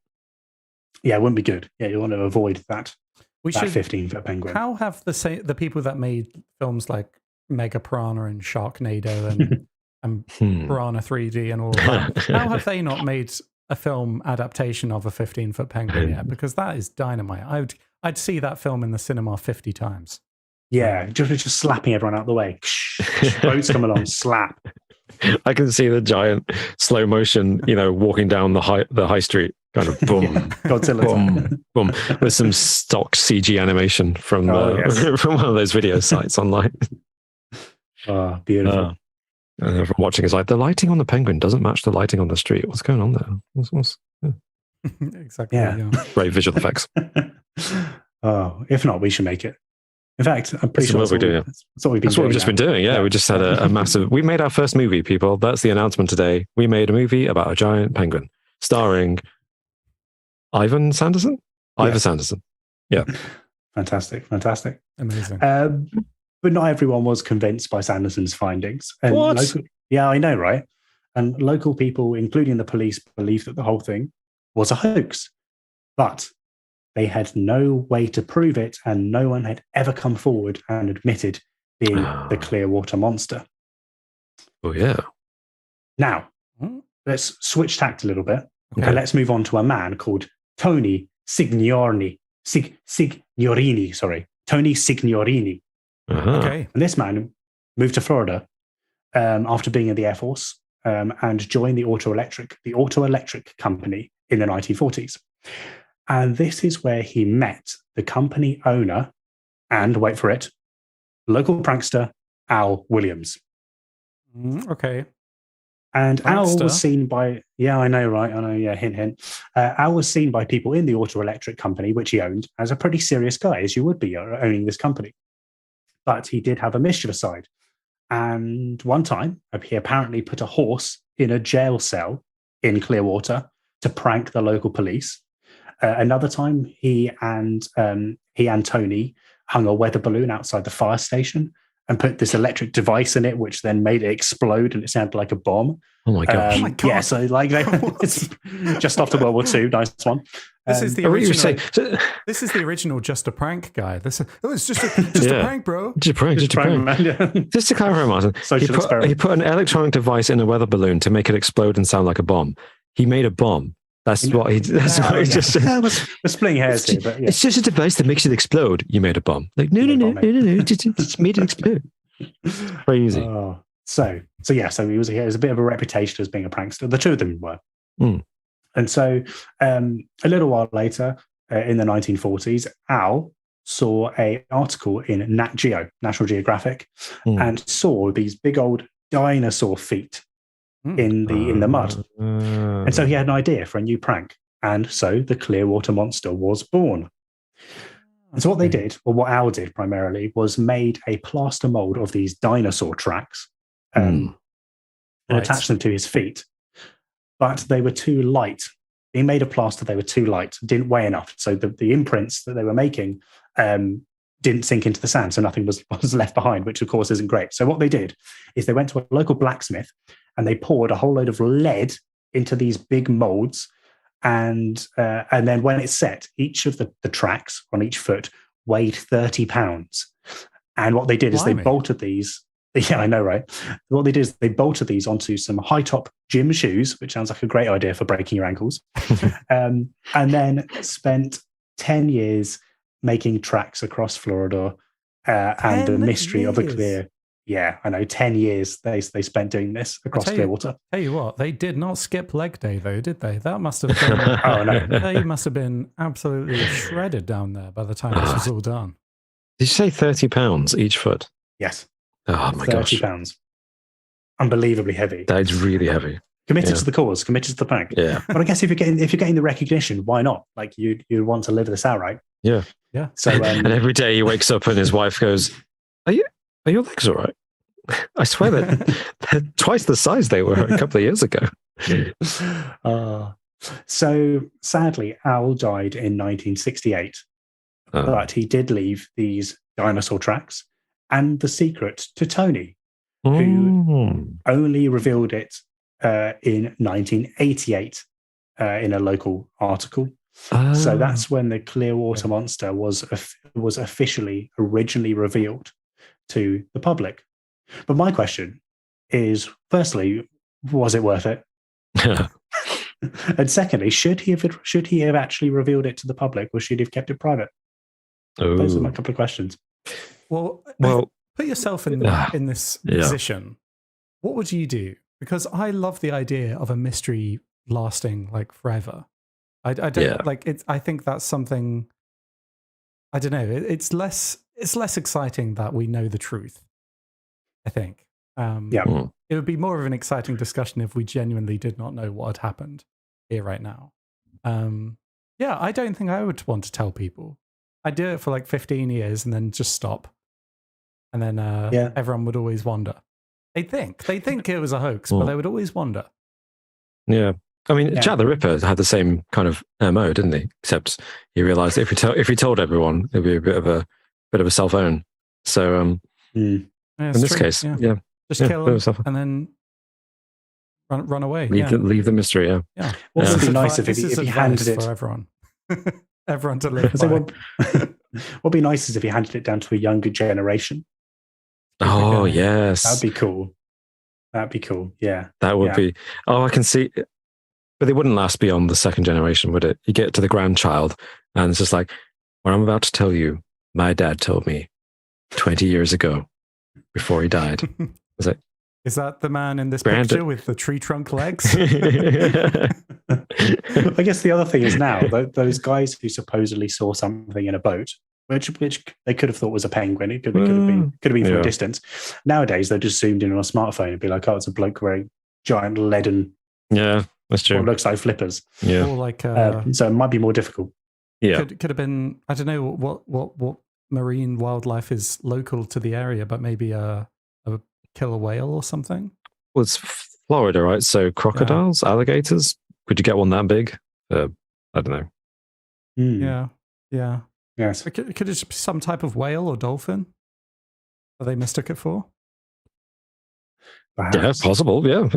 C: Yeah, it wouldn't be good. Yeah, you want to avoid that. That 15-foot penguin. How have the people that made films like Mega Piranha and Sharknado and Piranha 3D and all of that, how have they not made a film adaptation of a 15-foot penguin yet? Because that is dynamite. I'd see that film in the cinema 50 times. Yeah, just slapping everyone out the way. Boats come along, slap. I can see the giant slow motion, walking down the high street, kind of boom, Godzilla, boom, boom, with some stock CG animation from from one of those video sites online. Oh, beautiful. And everyone watching is like, the lighting on the penguin doesn't match the lighting on the street. What's going on there? Exactly. Yeah. Great visual effects. If not, we should make it. In fact, I'm pretty sure that's what we've just been doing. Yeah, we just had a massive... We made our first movie, people. That's the announcement today. We made a movie about a giant penguin starring Ivan Sanderson? Yeah. Ivan Sanderson. Yeah. Fantastic. Amazing. But not everyone was convinced by Sanderson's findings. And what? Yeah, I know, right? And local people, including the police, believed that the whole thing was a hoax. But they had no way to prove it, and no one had ever come forward and admitted being the Clearwater Monster. Oh, yeah. Now, let's switch tact a little bit. Okay. And let's move on to a man called Tony Signorini. Tony Signorini. Okay. And this man moved to Florida after being in the Air Force and joined the auto electric company in the 1940s. And this is where he met the company owner and, wait for it, local prankster Al Williams. Okay. And prankster. Al was seen by, I know, right? I know, hint, hint. Al was seen by people in the auto electric company, which he owned, as a pretty serious guy, as you would be owning this company. But he did have a mischievous side. And one time, he apparently put a horse in a jail cell in Clearwater to prank the local police. Another time, he and Tony hung a weather balloon outside the fire station
A: and put this electric device in it, which then made it explode and it sounded like a bomb.
C: Oh my gosh.
B: Oh my God.
A: Yeah, so like it's just after World War II. Nice one.
B: This is the original. This is the original "Just a Prank" guy. It's just a prank, bro.
C: Just a prank.
A: Man, yeah.
C: Just to clarify, Martin, he put an electronic device in a weather balloon to make it explode and sound like a bomb. He made a bomb. That's what he just said.
A: We're splitting hairs here, but yeah.
C: It's just a device that makes it explode. You made a bomb. Like, no, just made it explode. Crazy.
A: So he has a bit of a reputation as being a prankster. The two of them were. And so a little while later, in the 1940s, Al saw an article in Nat Geo, National Geographic, and saw these big old dinosaur feet in the mud. And so he had an idea for a new prank. And so the Clearwater Monster was born. And so what they did, or what Al did primarily, was made a plaster mold of these dinosaur tracks and attached them to his feet. But they were too light. Being made of plaster, they were too light, didn't weigh enough. So the imprints that they were making didn't sink into the sand, so nothing was left behind, which of course isn't great. So what they did is they went to a local blacksmith and they poured a whole load of lead into these big molds. And then when it's set, each of the tracks on each foot weighed 30 pounds. And what they did is they bolted these. Yeah, I know, right? What they did is they bolted these onto some high-top gym shoes, which sounds like a great idea for breaking your ankles, and then spent 10 years making tracks across Florida and the mystery of the Clear. Yeah, I know, 10 years they spent doing this across Clearwater.
B: Tell you what, they did not skip leg day, though, did they? That must have been...
A: Oh, no.
B: They must have been absolutely shredded down there by the time this was all done.
C: Did you say 30 pounds each foot?
A: Yes.
C: Oh my gosh.
A: 30 pounds. Unbelievably heavy.
C: That is really heavy.
A: Committed to the cause, committed to the prank.
C: Yeah.
A: But I guess if you're getting the recognition, why not? Like you want to live this out, right?
C: Yeah.
B: Yeah.
A: So
C: and every day he wakes up and his wife goes, Are your legs all right? I swear they're twice the size they were a couple of years ago.
A: So sadly, Al died in 1968. But he did leave these dinosaur tracks and the secret to Tony, who only revealed it in 1988 in a local article. So that's when the Clearwater Monster was officially originally revealed to the public. But my question is, firstly, was it worth it? And secondly, should he have actually revealed it to the public, or should he have kept it private? Those are my couple of questions.
B: Well, put yourself in this position. What would you do? Because I love the idea of a mystery lasting like forever. I don't like it. I think that's something. I don't know. It's less exciting that we know the truth. I think. It would be more of an exciting discussion if we genuinely did not know what had happened here right now. I don't think I would want to tell people. I'd do it for like 15 years and then just stop. And then everyone would always wonder. They think it was a hoax, but they would always wonder.
C: Yeah. I mean, Jack the Ripper had the same kind of MO, didn't he? Except he realized if he told everyone, it'd be a bit of a self-own. So in this case,
B: just kill him and then run away.
C: Leave the mystery. Yeah.
A: What would be nice if he handed it
B: for everyone. Everyone to live by.
A: What would be nice is if he handed it down to a younger generation.
C: Oh, yes.
A: That'd be cool. Yeah.
C: That would be. Oh, I can see. But they wouldn't last beyond the second generation, would it? You get to the grandchild, and it's just like, what I'm about to tell you, my dad told me 20 years ago before he died.
B: Is that the man in this picture with the tree trunk legs?
A: I guess the other thing is now, those guys who supposedly saw something in a boat, which they could have thought was a penguin. It could have been from a distance. Nowadays, they're just zoomed in on a smartphone and be like, oh, it's a bloke wearing giant leaden.
C: Yeah, that's true.
A: What looks like flippers.
C: Yeah.
B: Or like,
A: so it might be more difficult.
C: Yeah.
B: Could have been, I don't know what marine wildlife is local to the area, but maybe a killer whale or something.
C: Well, it's Florida, right? So crocodiles, alligators. Could you get one that big? I don't know.
B: Yeah.
A: Yes.
B: Could it be some type of whale or dolphin? they mistook it for?
A: Perhaps.
C: Yeah, possible. Yeah.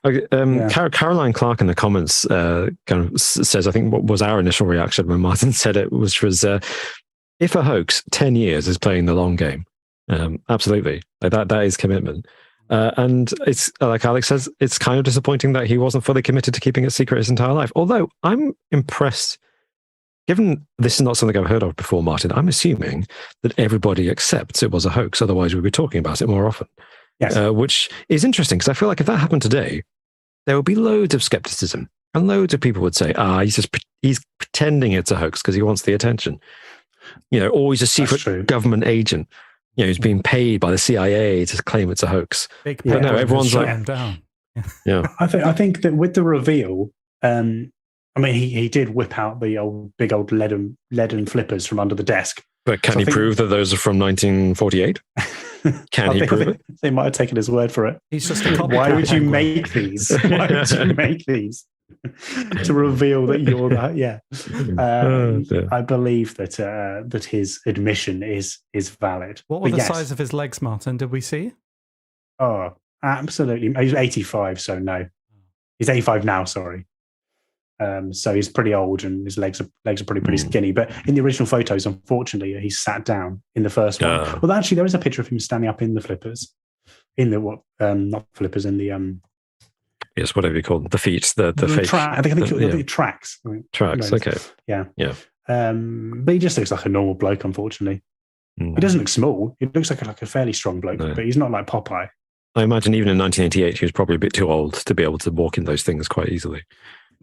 C: Okay, Caroline Clark in the comments kind of says, I think what was our initial reaction when Martin said it, which was, if a hoax, 10 years is playing the long game. Absolutely. That is commitment. And it's like Alex says, it's kind of disappointing that he wasn't fully committed to keeping it secret his entire life. Although I'm impressed, given this is not something I've heard of before, Martin, I'm assuming that everybody accepts it was a hoax. Otherwise, we'd be talking about it more often.
A: Yes.
C: Which is interesting, because I feel like if that happened today, there would be loads of skepticism, and loads of people would say, he's pretending it's a hoax because he wants the attention, or he's a secret government agent, who's being paid by the CIA to claim it's a hox.
B: But
C: no, everyone's like,
B: down.
C: Yeah.
A: I think that with the reveal, he did whip out the big old leaden flippers from under the desk.
C: But can he prove that those are from 1948? Can he prove it?
A: They might have taken his word for it.
B: He's just a copycat.
A: Why would you make these? Why would you make these? To reveal that you're that? Yeah. I believe that his admission is valid.
B: What were the size of his legs, Martin? Did we see?
A: Oh, absolutely. He's 85, so no. He's 85 now, sorry. So he's pretty old, and his legs are pretty skinny. But in the original photos, unfortunately, he's sat down in the first one. Well, actually, there is a picture of him standing up in the flippers, not flippers, in the
C: yes, whatever you call them, the feet, the fake.
A: I think the tracks.
C: Tracks. Okay.
A: Yeah.
C: Yeah.
A: But he just looks like a normal bloke. Unfortunately, he doesn't look small. He looks like a fairly strong bloke, but he's not like Popeye.
C: I imagine even in 1988, he was probably a bit too old to be able to walk in those things quite easily.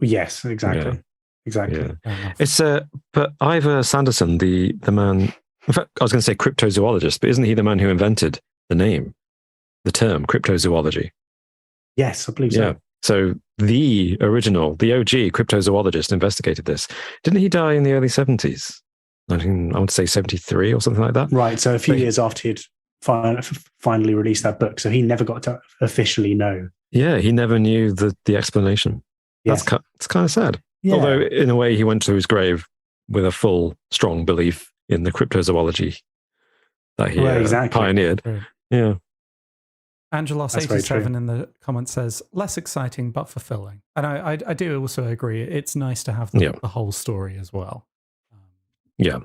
A: Yes, exactly.
C: Yeah.
A: Exactly.
C: Yeah. It's but Ivor Sanderson, the man. In fact, I was going to say cryptozoologist, but isn't he the man who invented the term cryptozoology?
A: Yes, I believe so.
C: Yeah. So the OG cryptozoologist investigated this. Didn't he die in the early 70s? I want to say 73 or something like that.
A: Right. So a few years after he'd finally released that book, so he never got to officially know.
C: Yeah, he never knew the explanation.
A: Yes.
C: It's kind of sad.
A: Yeah.
C: Although, in a way, he went to his grave with a full, strong belief in the cryptozoology that he pioneered.
B: Right.
C: Yeah.
B: Angelos87 in the comments says, less exciting but fulfilling. And I do also agree. It's nice to have the whole story as well.
C: Yeah.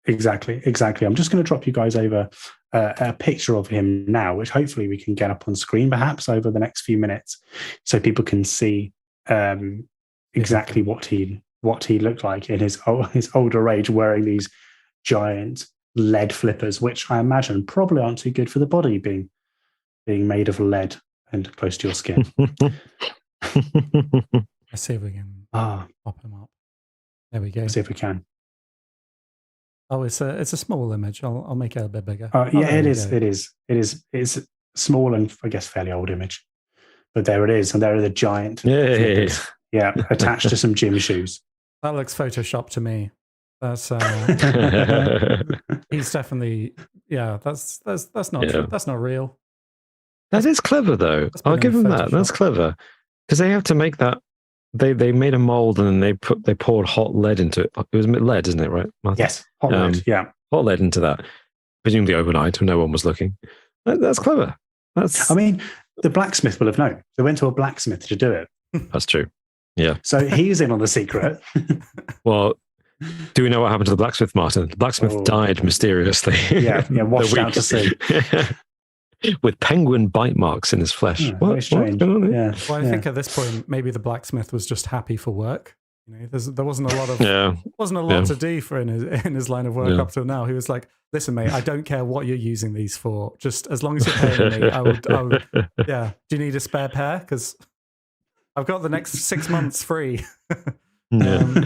A: Exactly. I'm just going to drop you guys over a picture of him now, which hopefully we can get up on screen perhaps over the next few minutes, so people can see exactly what he looked like in his older age, wearing these giant lead flippers, which I imagine probably aren't too good for the body, being made of lead and close to your skin.
B: Let's see if we can pop him up. There we go.
A: Let's see if we can.
B: Oh, it's a small image. I'll make it a bit bigger.
A: It is. It's small and I guess fairly old image. But there it is, and there are the giant flippers. Yeah, attached to some gym shoes.
B: That looks Photoshopped to me. That's he's definitely That's not true. That's not real.
C: That is clever though. I'll give him that. That's clever, because they have to make that. They made a mold and then they poured hot lead into it. It was lead, isn't it? Right? Martin?
A: Yes, hot lead. Yeah,
C: hot lead into that. Presumably overnight, when no one was looking. That's clever. I
A: mean, the blacksmith will have known. They went to a blacksmith to do it.
C: That's true. Yeah.
A: So he's in on the secret.
C: Well, do we know what happened to the blacksmith, Martin? The blacksmith died mysteriously.
A: Yeah, washed out to sea.
C: With penguin bite marks in his flesh. What's going on here?
B: Well, I think at this point, maybe the blacksmith was just happy for work. There wasn't a lot of to do for in his line of work up till now. He was like, "Listen, mate, I don't care what you're using these for. Just as long as you're paying me, I would. Yeah. Do you need a spare pair? Because I've got the next 6 months free." Yeah.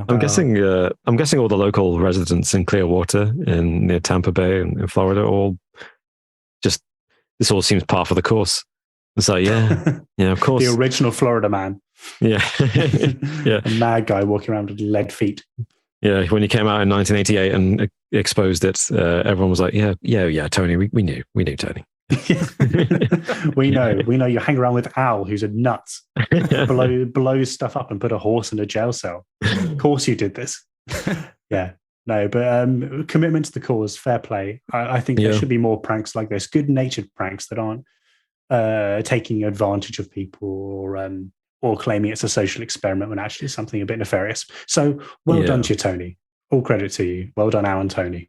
C: I'm guessing all the local residents in Clearwater, near Tampa Bay in Florida, this all seems par for the course. It's like, of course.
A: The original Florida man.
C: Yeah. Yeah.
A: A mad guy walking around with lead feet.
C: Yeah. When he came out in 1988 and exposed it, everyone was like, yeah, Tony, we knew Tony.
A: we know you hang around with Al, who's a nut, blows stuff up and put a horse in a jail cell. Of course you did this. Yeah. No, but commitment to the cause, fair play. I think there should be more pranks like this, good-natured pranks that aren't taking advantage of people or claiming it's a social experiment when actually it's something a bit nefarious. So well done to you, Tony. All credit to you. Well done, Al and Tony.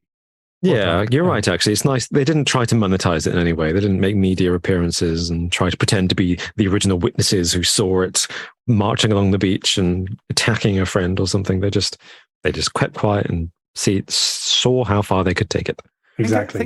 C: Yeah, you're right, actually. It's nice. They didn't try to monetize it in any way. They didn't make media appearances and try to pretend to be the original witnesses who saw it marching along the beach and attacking a friend or something. They just kept quiet and saw how far they could take it.
A: Exactly.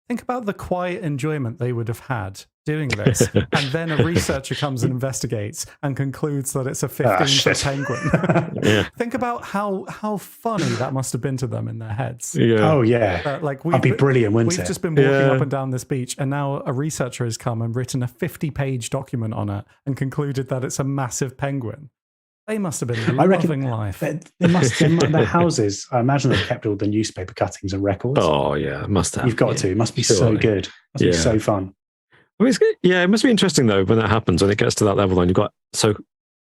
B: Think about the quiet enjoyment they would have had doing this, and then a researcher comes and investigates and concludes that it's a 15-foot penguin. Think about how funny that must have been to them in their heads.
A: Yeah. Oh yeah, that'd be brilliant, wouldn't it?
B: We've just been walking up and down this beach, and now a researcher has come and written a 50-page document on it and concluded that it's a massive penguin. They must have been loving life.
A: Their houses, I imagine they've kept all the newspaper cuttings and records.
C: Oh, yeah, must have.
A: You've got to. It must be so good. It must be so fun.
C: I mean, it must be interesting, though, when that happens, when it gets to that level and you've got so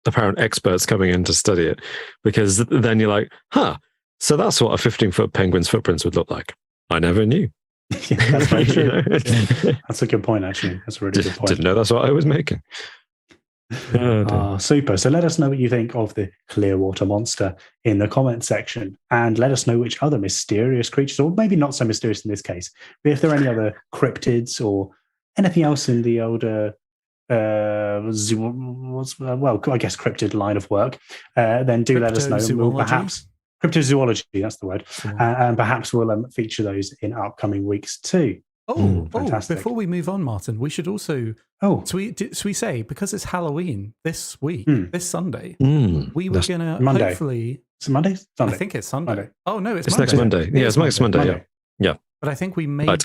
C: apparent experts coming in to study it, because then you're like, so that's what a 15-foot penguin's footprints would look like. I never knew.
A: That's very true. That's a good point, actually. That's a really good point.
C: Didn't know that's what I was making.
A: Super. So let us know what you think of the Clearwater Monster in the comment section, and let us know which other mysterious creatures, or maybe not so mysterious in this case, but if there are any other cryptids or anything else in the older I guess cryptid line of work, then do let us know. We'll perhaps cryptozoology, that's the word, and perhaps we'll feature those in upcoming weeks too.
B: Fantastic. Before we move on, Martin, we should also so we say, because it's Halloween this week, this Sunday, we were gonna
A: Monday.
B: Hopefully
A: it's Monday? Sunday.
B: I think it's Sunday.
A: Monday.
B: Oh no, it's
C: Monday.
B: Monday.
C: Next Monday. Yeah, it's next Monday. Yeah.
B: But I think we may be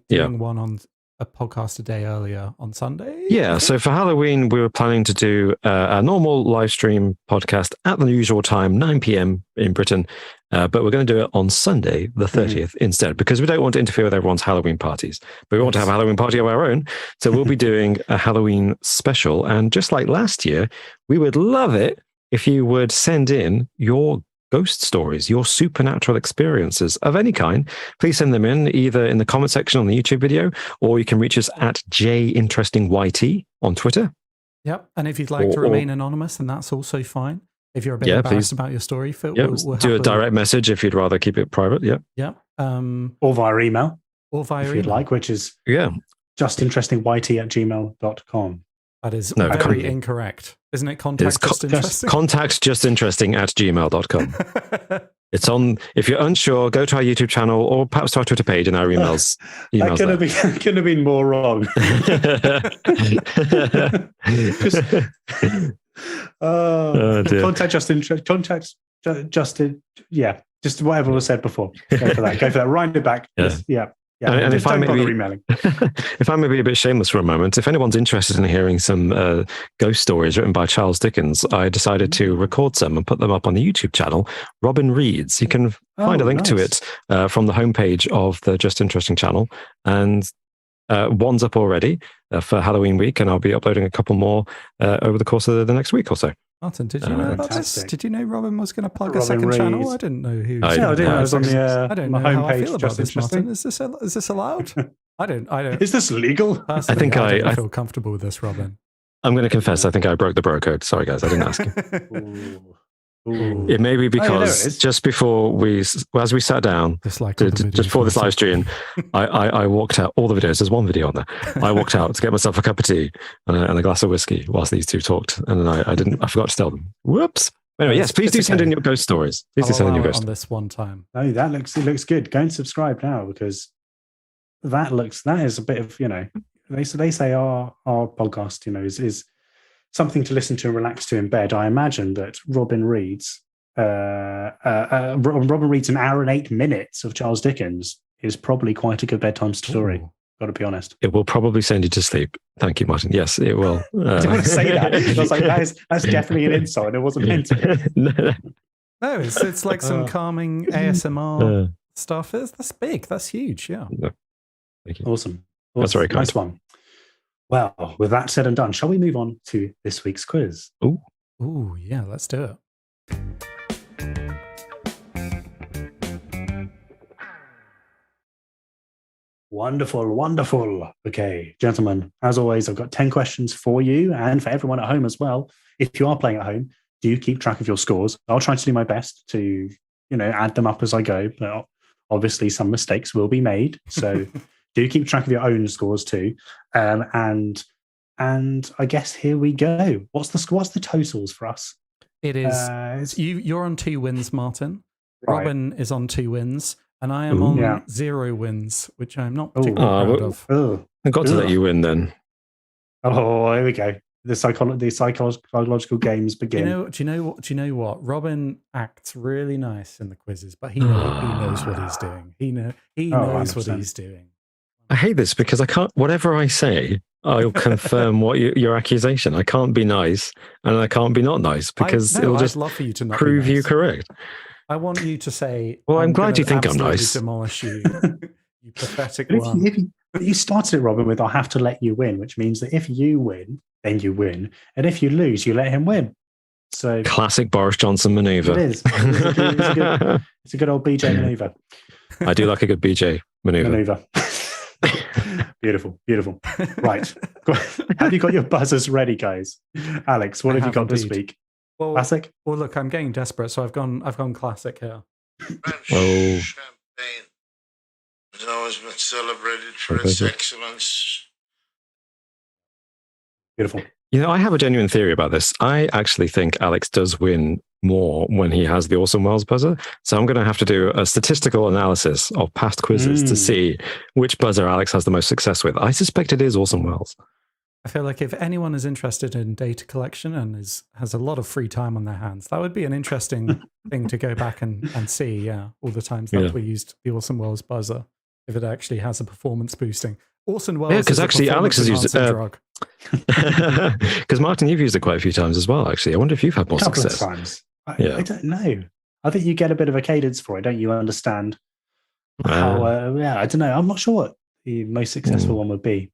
B: doing one on a podcast a day earlier on Sunday.
C: Yeah, so for Halloween, we were planning to do a normal live stream podcast at the usual time, 9 p.m. in Britain, but we're going to do it on Sunday, the 30th instead, because we don't want to interfere with everyone's Halloween parties. But we want to have a Halloween party of our own, so we'll be doing a Halloween special. And just like last year, we would love it if you would send in your ghost stories, your supernatural experiences of any kind. Please send them in either in the comment section on the YouTube video, or you can reach us at jinterestingyt on Twitter.
B: Yep. And if you'd like to remain anonymous, then that's also fine. If you're a bit embarrassed about your story, we'll
C: do a direct message if you'd rather keep it private.
B: Yep.
A: Or via email. If you'd like, which is justinterestingyt@gmail.com.
B: That is very incorrect. Isn't it
C: contactjustinteresting@gmail.com. It's on. If you're unsure, go to our YouTube channel or perhaps to our Twitter page and our emails.
A: That couldn't have been more wrong. Contact Justin. Yeah, just whatever was said before. Go for that. Wind it back. Yeah.
C: And if I may be a bit shameless for a moment, if anyone's interested in hearing some ghost stories written by Charles Dickens, I decided to record some and put them up on the YouTube channel, Robin Reads. You can find a link to it from the homepage of the Just Interesting channel. And one's up already for Halloween week, and I'll be uploading a couple more over the course of the next week or so.
B: Martin, did you know about this? Did you know Robin was going to plug a second channel? I didn't know who.
A: I didn't. I was on the
B: I don't know how I feel about this, Martin. Is this allowed? I don't.
A: Is this legal?
C: I think I
B: feel comfortable with this, Robin.
C: I'm going to confess. I think I broke the bro code. Sorry, guys. I didn't ask you. It may be because just before as we sat down, just before this live stream, I walked out. All the videos, there's one video on there. I walked out to get myself a cup of tea and a glass of whiskey whilst these two talked, and then I forgot to tell them. Whoops. Anyway, yes, please do send in your ghost stories. Please do send in your ghost
B: on this one time.
A: No, it looks good. Go and subscribe now, because that is a bit of, they say our podcast, is something to listen to and relax to in bed. I imagine that Robin reads an hour and 8 minutes of Charles Dickens is probably quite a good bedtime story. Got to be honest.
C: It will probably send you to sleep. Thank you, Martin. Yes, it will.
A: I didn't want to say that. I was like, that's definitely an insult, and it wasn't meant to be.
B: No, it's like some calming ASMR stuff. That's big. That's huge. Yeah.
C: No. Thank you.
A: Awesome.
C: That's very kind.
A: Nice one. Well, with that said and done, shall we move on to this week's quiz?
B: Ooh, yeah, let's do it.
A: Wonderful, wonderful. Okay, gentlemen, as always, I've got 10 questions for you and for everyone at home as well. If you are playing at home, do keep track of your scores. I'll try to do my best to, add them up as I go, but obviously some mistakes will be made. So do keep track of your own scores too. And I guess here we go. What's the totals for us?
B: It is you're on 2 wins, Martin.
A: Right.
B: Robin is on 2 wins. And I am on 0 wins, which I'm not particularly proud of.
C: I got to let you win then.
A: Oh, here we go. The psychological games begin.
B: Do you know what? Robin acts really nice in the quizzes, but he knows what he's doing. He knows 100%. What he's doing.
C: I hate this because I can't. Whatever I say, I'll confirm what your accusation. I can't be nice, and I can't be not nice because it'll just
B: love for you to not
C: prove you correct.
B: I want you to say,
C: well, I'm glad you think I'm nice.
B: Demolish you, you pathetic one.
A: If you started it, Robin, with "I'll have to let you win," which means that if you win, then you win, and if you lose, you let him win. So
C: classic Boris Johnson maneuver.
A: It is. It's a good old BJ maneuver.
C: I do like a good BJ maneuver.
A: Beautiful, beautiful. Right, have you got your buzzers ready, guys? Alex, what have you got this week?
B: Well,
A: classic.
B: Well, look, I'm getting desperate, so I've gone classic here.
D: French champagne has always been celebrated for its excellence.
A: Beautiful.
C: I have a genuine theory about this. I actually think Alex does win more when he has the Orson Welles buzzer. So I'm going to have to do a statistical analysis of past quizzes to see which buzzer Alex has the most success with. I suspect it is Orson Welles.
B: I feel like if anyone is interested in data collection and has a lot of free time on their hands, that would be an interesting thing to go back and see. Yeah, all the times that we used the Orson Welles buzzer, if it actually has a performance boosting. Orson Welles,
C: because actually Alex has used it.
B: Drug.
C: Because Martin, you've used it quite a few times as well. Actually, I wonder if you've had more success.
A: Of times. I don't know. I think you get a bit of a cadence for it, don't you? Understand how? I don't know. I'm not sure what the most successful one would be.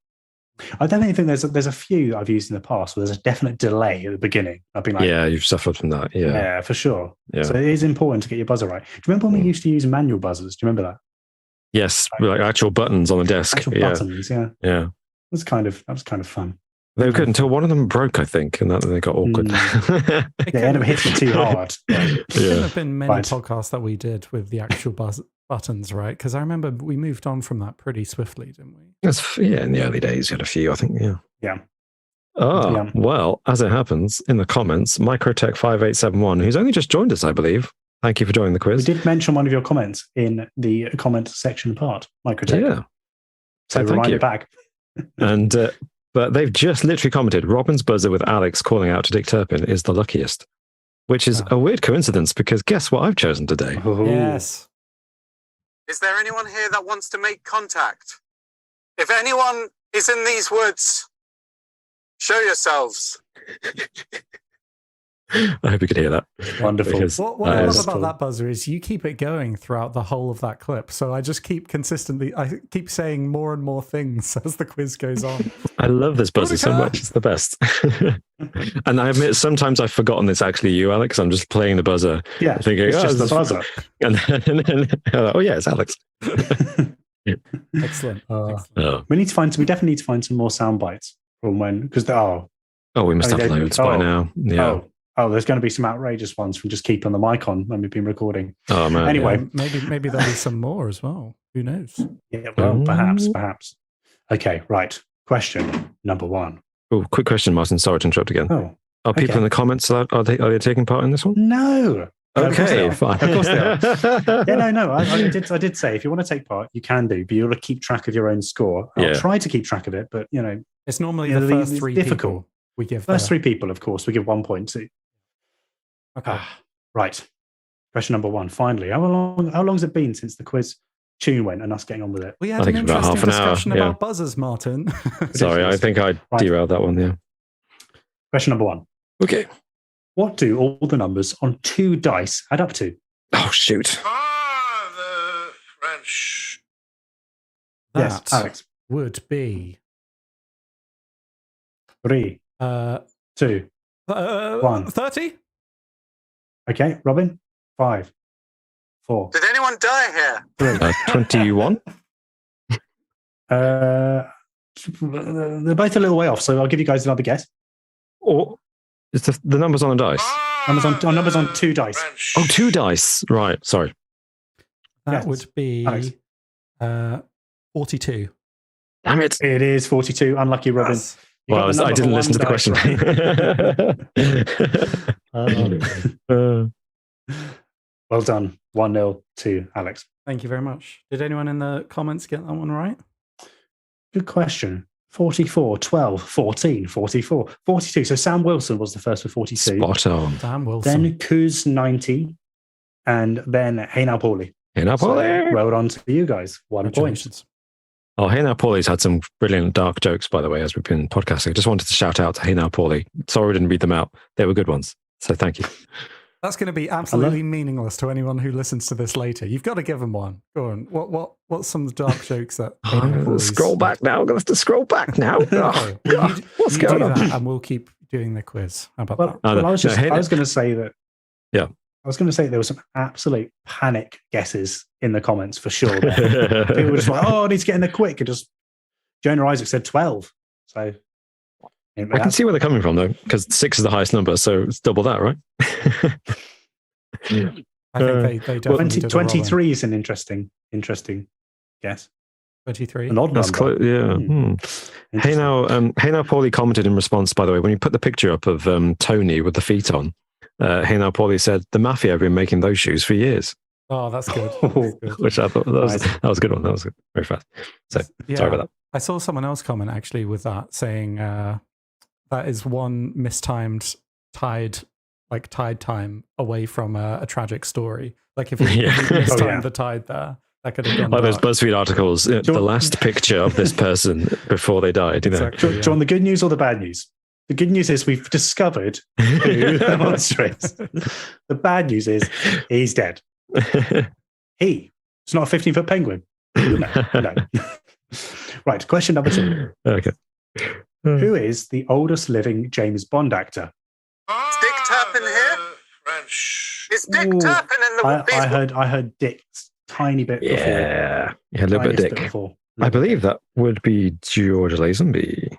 A: I don't think there's a few I've used in the past where there's a definite delay at the beginning. I've been like,
C: you've suffered from that.
A: Yeah, for sure.
C: Yeah.
A: So it is important to get your buzzer right. Do you remember when we used to use manual buzzers? Do you remember that?
C: Yes, like actual buttons on the desk.
A: Actual buttons, yeah.
C: That
A: was kind of fun.
C: They were good until one of them broke, I think, and then they got awkward.
A: They ended up hitting too hard.
B: It couldn't have been many podcasts that we did with the actual buttons, right? Because I remember we moved on from that pretty swiftly, didn't we?
C: In the early days, you had a few, I think,
A: Yeah.
C: Well, as it happens, in the comments, Microtech5871, who's only just joined us, I believe. Thank you for joining the quiz.
A: We did mention one of your comments in the comment section part, Microtech.
C: Yeah.
A: So remind you back.
C: And but they've just literally commented, Robin's buzzer with Alex calling out to Dick Turpin is the luckiest, which is a weird coincidence because guess what I've chosen today?
A: Oh.
B: Yes.
E: Is there anyone here that wants to make contact? If anyone is in these woods, show yourselves.
C: I hope you could hear that.
A: Wonderful.
B: What I love about that buzzer is you keep it going throughout the whole of that clip. So I just keep saying more and more things as the quiz goes on.
C: I love this buzzer so much. It's the best. And I admit, sometimes I've forgotten it's actually you, Alex. I'm just playing the buzzer.
A: Yeah,
C: thinking,
A: it's just the buzzer.
C: And then it's Alex.
B: Excellent.
A: We definitely need to find some more sound bites from when, because
C: we must have loads by now. Yeah.
A: There's going to be some outrageous ones from just keeping the mic on when we've been recording.
C: Oh man!
A: Anyway,
B: maybe there'll be some more as well. Who knows?
A: Yeah, well, perhaps. Okay, right. Question number 1.
C: Oh, quick question, Martin. Sorry to interrupt again. Are people in the comments are they taking part in this one?
A: No.
C: Okay, fine.
A: Of course they are. No. I did say if you want to take part, you can do, but you'll keep track of your own score. I'll try to keep track of it, but
B: it's normally the first 3 difficult. People we give.
A: First 3 people, of course, we give 1 point to.
B: Okay.
A: Right. Question number 1. Finally, how long has it been since the quiz tune went and us getting on with it?
B: We had an interesting discussion about buzzers, Martin.
C: Sorry, I think I derailed that one. Yeah.
A: Question number 1.
C: Okay.
A: What do all the numbers on 2 dice add up to?
C: Oh shoot!
D: The French.
A: Yes, Alex.
B: Would be
A: 3, 2, 1.
B: 30.
A: Okay, Robin. 5, 4.
E: Did anyone die here?
A: 3.
C: 21.
A: They're both a little way off, so I'll give you guys another guess.
C: Or it's the numbers on the dice.
A: Numbers on 2 dice.
C: Oh, 2 dice. Right. Sorry.
B: That would be 42.
C: Damn it.
A: It is 42. Unlucky, Robin.
B: Yes.
C: Well, I didn't listen to the question.
A: Well done. 1-0 to Alex.
B: Thank you very much. Did anyone in the comments get that one right?
A: Good question. 44, 12, 14, 44, 42. So Sam Wilson was the first with 42.
C: Spot on.
B: Sam Wilson.
A: Then Kuz 90. And then Hey Now Paulie.
C: Hey Now Paulie.
A: So, well done to you guys. 1 point.
C: Oh, Hey Now Paulie's had some brilliant dark jokes, by the way, as we've been podcasting. Just wanted to shout out to Hey Now Paulie. Sorry we didn't read them out. They were good ones. So thank you.
B: That's going to be absolutely meaningless to anyone who listens to this later. You've got to give them one. Go on. What's some dark jokes that...
C: Scroll back now. I'm going to have to scroll back now.
B: Okay. Well,
C: what's going on?
B: And we'll keep doing the quiz. How about that?
A: I was going to say that...
C: Yeah.
A: I was going to say there were some absolute panic guesses in the comments for sure. People were just like, I need to get in there quick. And just... Jonah Isaac said 12. So...
C: I can see where they're coming from, though, because 6 is the highest number, so it's double that, right?
B: I think they definitely
A: 23 is an interesting guess.
B: 23?
A: An odd
C: That's
A: number.
C: Hey now, Paulie commented in response, by the way, when you put the picture up of Tony with the feet on, Hey now, Paulie said, the Mafia have been making those shoes for years.
B: Oh, that's good. That's good.
C: Which I thought, that was a good one. That was good. Very fast. So, sorry about that.
B: I saw someone else comment, actually, with that, saying... that is one mistimed tide time away from a tragic story. Like if you mistimed the tide there, that could have gone
C: those BuzzFeed articles, the last picture of this person before they died. You know?
A: Exactly, Do you want the good news or the bad news? The good news is we've discovered who the monster is. The bad news is he's dead. It's not a 15-foot penguin. No. Right, question number 2.
C: Okay.
A: Who is the oldest living James Bond actor?
E: Is Dick Turpin here?
D: French.
E: Is Dick Turpin in the...
A: I heard Dick's tiny bit before.
C: Yeah, a little bit Dick. I believe that would be George Lazenby.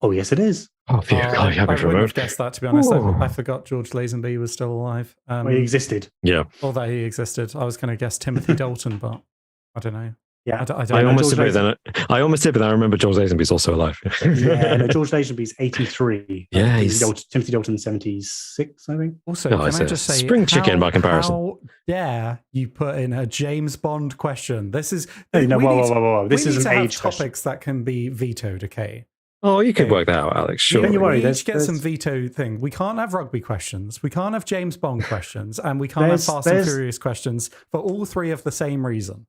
A: Oh, yes, it is.
C: Oh, yeah, God,
B: I wouldn't have guessed that, to be honest. I forgot George Lazenby was still alive.
A: He existed.
C: Yeah.
B: Or that he existed. I was going to guess Timothy Dalton, but I don't know.
A: Yeah,
B: I
C: almost did, but I remember George Lazenby's also alive.
A: George Lazenby's 83.
C: Yeah,
A: Timothy Dalton 76, I think.
B: Also, can I just say,
C: spring chicken by comparison?
B: How dare you put in a James Bond question? This is
A: whoa. This is an age
B: topics that can be vetoed. Okay.
C: Oh, you could work that out, Alex. Sure.
A: Don't you worry.
B: Let's get some veto thing. We can't have rugby questions. We can't have James Bond questions, and we can't have Fast and Furious questions for all 3 of the same reason.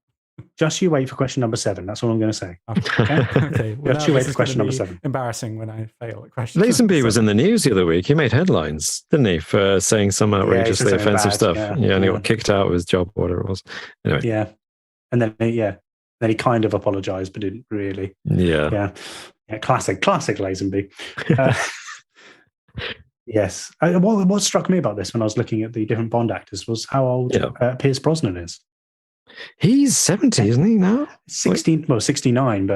A: Just you wait for question number 7. That's all I'm going to say.
B: Okay. Well,
A: just you wait for question number 7.
B: Embarrassing when I fail at question.
C: Lazenby was in the news the other week. He made headlines, didn't he, for saying some outrageously offensive stuff. And he got kicked out of his job, or whatever it was. Anyway.
A: Yeah. And then he kind of apologized, but didn't really.
C: Yeah.
A: Classic Lazenby. Yes. What struck me about this when I was looking at the different Bond actors was how old Pierce Brosnan is.
C: He's 70, isn't he now?
A: 69, but 69.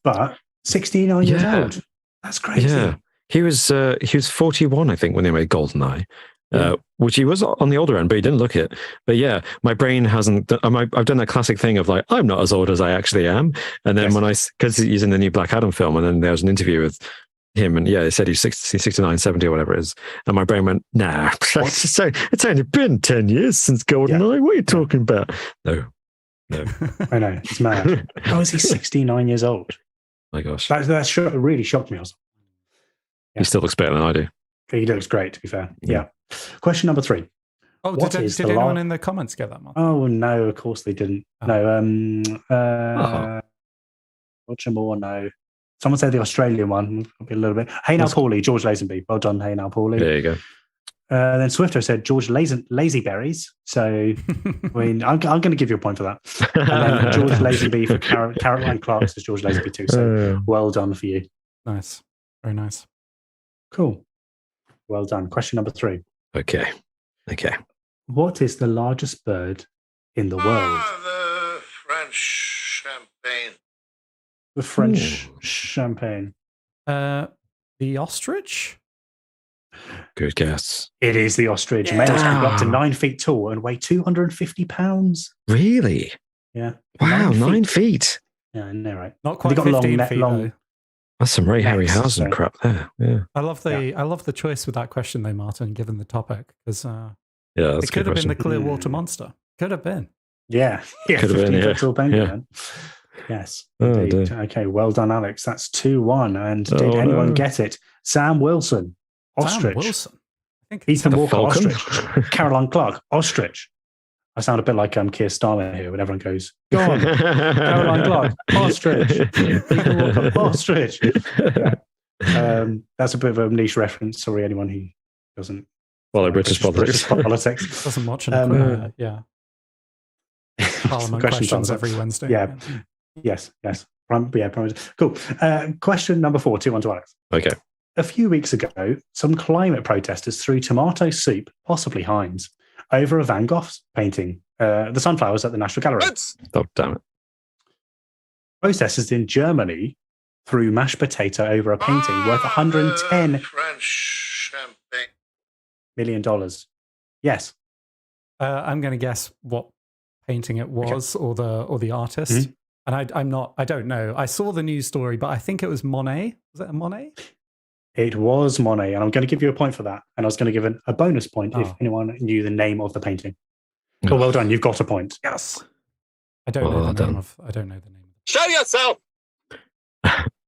A: But 69 years old. That's crazy.
C: Yeah. He was 41, I think, when they made GoldenEye. Which he was on the older end, but he didn't look it. But yeah, my brain hasn't. I've done that classic thing of like, I'm not as old as I actually am. And then because he's in the new Black Adam film, and then there was an interview with him, and they said he's 69, 70 or whatever it is. And my brain went, nah, it's only been 10 years since GoldenEye. What are you talking about? No.
A: I know, it's mad. How is he 69 years old?
C: My gosh.
A: That really shocked me.
C: He still looks better than I do.
A: He looks great, to be fair. Yeah. Question number 3.
B: Oh, did anyone in the comments get that, Mark?
A: Oh, no, of course they didn't.
B: Oh.
A: No. Roger Moore, no. Someone said the Australian one. Probably a little bit. Hey now, Paulie, George Lazenby. Well done, hey now, Paulie.
C: There you go.
A: Then Swifter said George Lazyberries. So, I mean, I'm going to give you a point for that. And then George Lazenby for Caroline Clark says George Lazenby too. So, well done for you.
B: Nice. Very nice.
A: Cool. Well done. Question number 3.
C: Okay. What
A: is the largest bird in the world?
D: The French champagne.
A: The French champagne.
B: The ostrich?
C: Good guess.
A: It is the ostrich.
B: Yeah.
A: Males can go up to 9 feet tall and weigh 250 pounds.
C: Really?
A: Yeah.
C: Wow, 9 feet.
A: Yeah, I know, right?
B: Not quite
A: got
B: 15
A: long,
B: feet,
A: long.
B: though.
C: That's some Ray
A: Next,
C: Harryhausen
A: so-
C: crap there. Yeah.
B: I love the choice with that question, though, Martin, given the topic, because
C: Yeah, that's
B: it
C: a
B: could
C: good
B: have been the
C: question.
B: Clearwater Monster. Could have been.
A: Yeah. Yeah.
C: Could have been,
A: 15
C: yeah.
A: foot tall penguin.
C: Yeah.
A: Then. Yes.
C: Oh,
A: Indeed.
C: dear.
A: Okay. Well done, Alex. That's 2-1. And did
C: Oh,
A: anyone
C: no.
A: get it? Sam Wilson. Ostrich.
B: Sam Wilson. I think it's
A: Ethan
C: The
A: Walker.
C: Falcon?
A: Ostrich. Caroline Clark. Ostrich. I sound a bit like Keir Starmer here when everyone goes, go on. Caroline Clark. Ostrich. Ethan Walker. Ostrich. Yeah. That's a bit of a niche reference. Sorry, anyone who doesn't
C: Follow British politics.
A: politics.
B: doesn't watch yeah. Parliament questions
A: answer.
B: every Wednesday.
A: Yeah. Yes. Cool. Question number 4, 2-1 to Alex.
C: Okay.
A: A few weeks ago, some climate protesters threw tomato soup, possibly Heinz, over a Van Gogh painting, The Sunflowers at the National Gallery.
C: Oh, damn it.
A: Protesters in Germany threw mashed potato over a painting worth $110
D: French champagne.
A: million. Yes.
B: I'm going to guess what painting it was, or the artist. And I don't know. I saw the news story, but I think it was Monet. Was it a Monet?
A: It was Monet, and I'm going to give you a point for that. And I was going to give a bonus point if anyone knew the name of the painting. Oh, well done. You've got a point.
B: Yes. I don't know the name of.
E: Show yourself.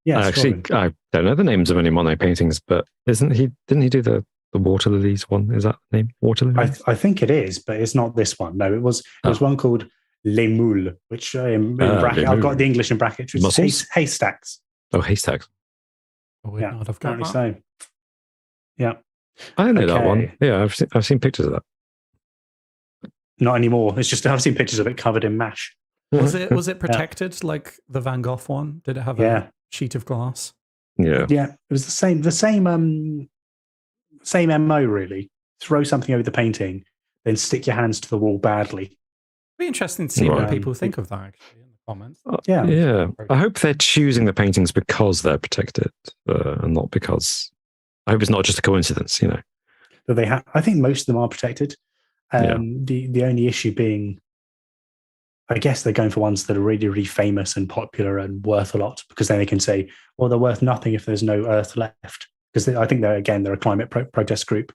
A: Yes,
C: I don't know the names of any Monet paintings, but didn't he do the water lilies one? Is that the name? Water lilies?
A: I think it is, but it's not this one. No, it was one called Les Moules, which in bracket, I've got the English in brackets, which is haystacks.
C: Oh, haystacks.
B: I would not have got
A: apparently
B: that.
A: so. Yeah.
C: I don't know that one. Yeah, I've seen pictures of that.
A: Not anymore. It's just I've seen pictures of it covered in mash.
B: Was it protected like the Van Gogh one? Did it have a sheet of glass?
C: Yeah.
A: Yeah. It was the same MO really. Throw something over the painting, then stick your hands to the wall badly.
B: It'd be interesting to see what people think of that actually in the comments.
C: Yeah. I hope they're choosing the paintings because they're protected, and not because. I hope it's not just a coincidence, you know.
A: But I think most of them are protected. The only issue being, I guess they're going for ones that are really, really famous and popular and worth a lot, because then they can say, well, they're worth nothing if there's no Earth left. Because I think they're a climate protest group.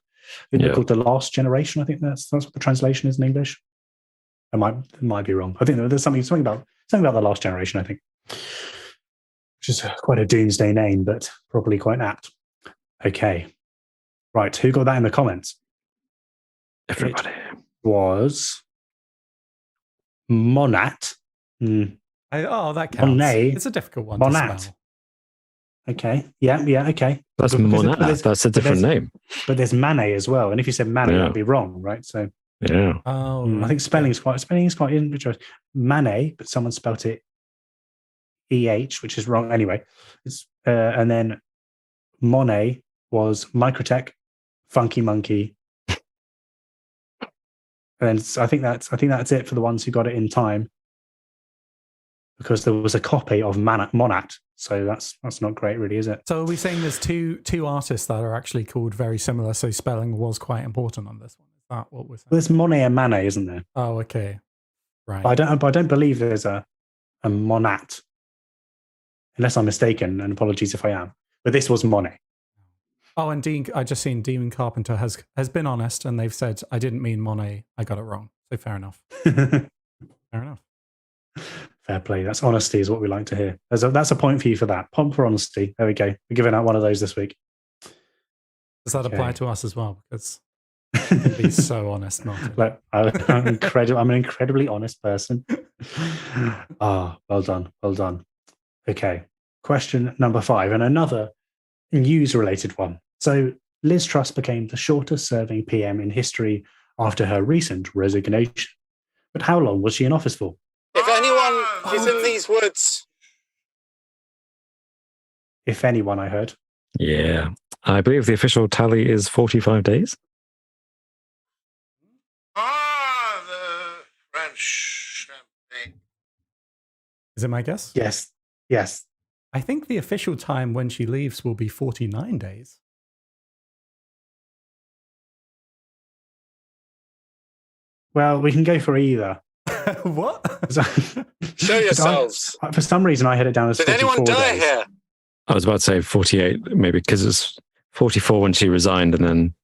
A: They're called The Last Generation. I think that's what the translation is in English. I might be wrong. I think there's something about The Last Generation, I think, which is quite a doomsday name, but probably quite apt. Okay. Right. Who got that in the comments?
C: Everybody.
A: It was Monat.
B: That counts.
A: Monet.
B: It's a difficult one
A: Monat.
B: to spell.
A: Okay. Yeah, okay.
C: That's Monat. That's a different name.
A: But there's Manet as well. And if you said Manet, that'd be wrong, right? So
C: yeah.
A: I think spelling is quite interesting. Manet, but someone spelt it EH, which is wrong anyway. It's and then Monet was Microtech, Funky Monkey. And I think that's it for the ones who got it in time, because there was a copy of Monat. So that's not great, really, is it?
B: So are we saying there's two artists that are actually called very similar? So spelling was quite important on this one. Is that what we're saying?
A: Well, there's Monet and Manet, isn't there?
B: Oh, okay, right.
A: I don't believe there's a Monat, unless I'm mistaken. And apologies if I am. But this was Monet.
B: Oh, and I just seen Demon Carpenter has been honest, and they've said I didn't mean Monet. I got it wrong. So fair enough. Fair enough.
A: Fair play. That's honesty is what we like to hear. That's a point for you for that. Point for honesty. There we go. We're giving out one of those this week.
B: Does that apply to us as well? Because you can be so honest, Martin.
A: Look, I'm an incredibly honest person. Well done. Okay. Question number 5, and another news-related one. So Liz Truss became the shortest-serving PM in history after her recent resignation. But how long was she in office for?
E: If anyone is in these woods.
A: If anyone, I heard.
C: Yeah. I believe the official tally is 45 days.
D: The French champagne.
B: Is it my guess?
A: Yes. Yes.
B: I think the official time when she leaves will be 49 days.
A: Well, we can go for either.
B: What?
E: Show yourselves.
A: For some reason, I had it down as
E: Did
A: 44
E: anyone die
A: days.
E: here?
C: I was about to say 48, maybe because it's 44 when she resigned, and then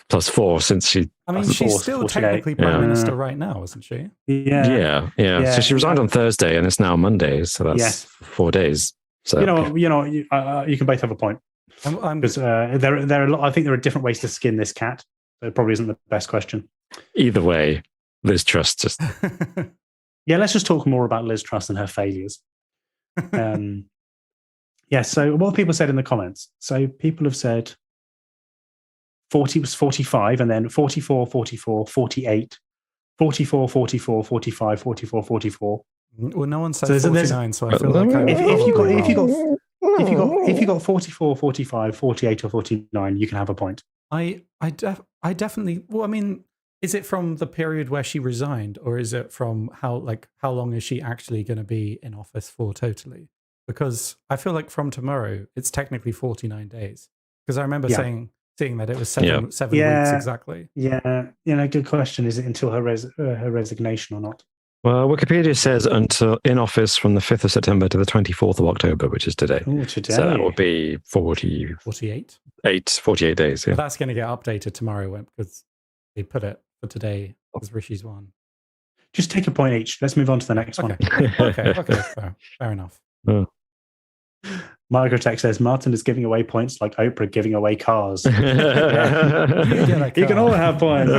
C: plus 4 since she.
B: I mean, she's still
A: 48.
B: technically Prime Minister right now, isn't she?
C: Yeah. So she resigned on Thursday, and it's now Monday, so that's 4 days. So
A: you can both have a point. Because there are a lot, I think there are different ways to skin this cat. So it probably isn't the best question.
C: Either way, Liz Truss just.
A: Yeah, let's just talk more about Liz Truss and her failures. So what have people said in the comments? So people have said 40 was 45, and then 44, 44, 48, 44, 44, 45, 44, 44.
B: Well, no one said 49, so I feel like
A: if you got 44, 45, 48, or 49, you can have a point.
B: I definitely. Well, I mean, is it from the period where she resigned, or is it from how long is she actually going to be in office for totally? Because I feel like from tomorrow, it's technically 49 days. Because I remember seeing that it was seven weeks exactly.
A: Yeah, good question. Is it until her resignation or not?
C: Well, Wikipedia says until in office from the 5th of September to the 24th of October, which is today.
A: Oh, today.
C: So that would be 48 days. Yeah.
B: But that's going to get updated tomorrow because they put it for today as Rishi's one.
A: Just take a point each. Let's move on to the next one.
B: Okay, fair enough.
A: Margaret Tech says Martin is giving away points like Oprah giving away cars. You can all have points.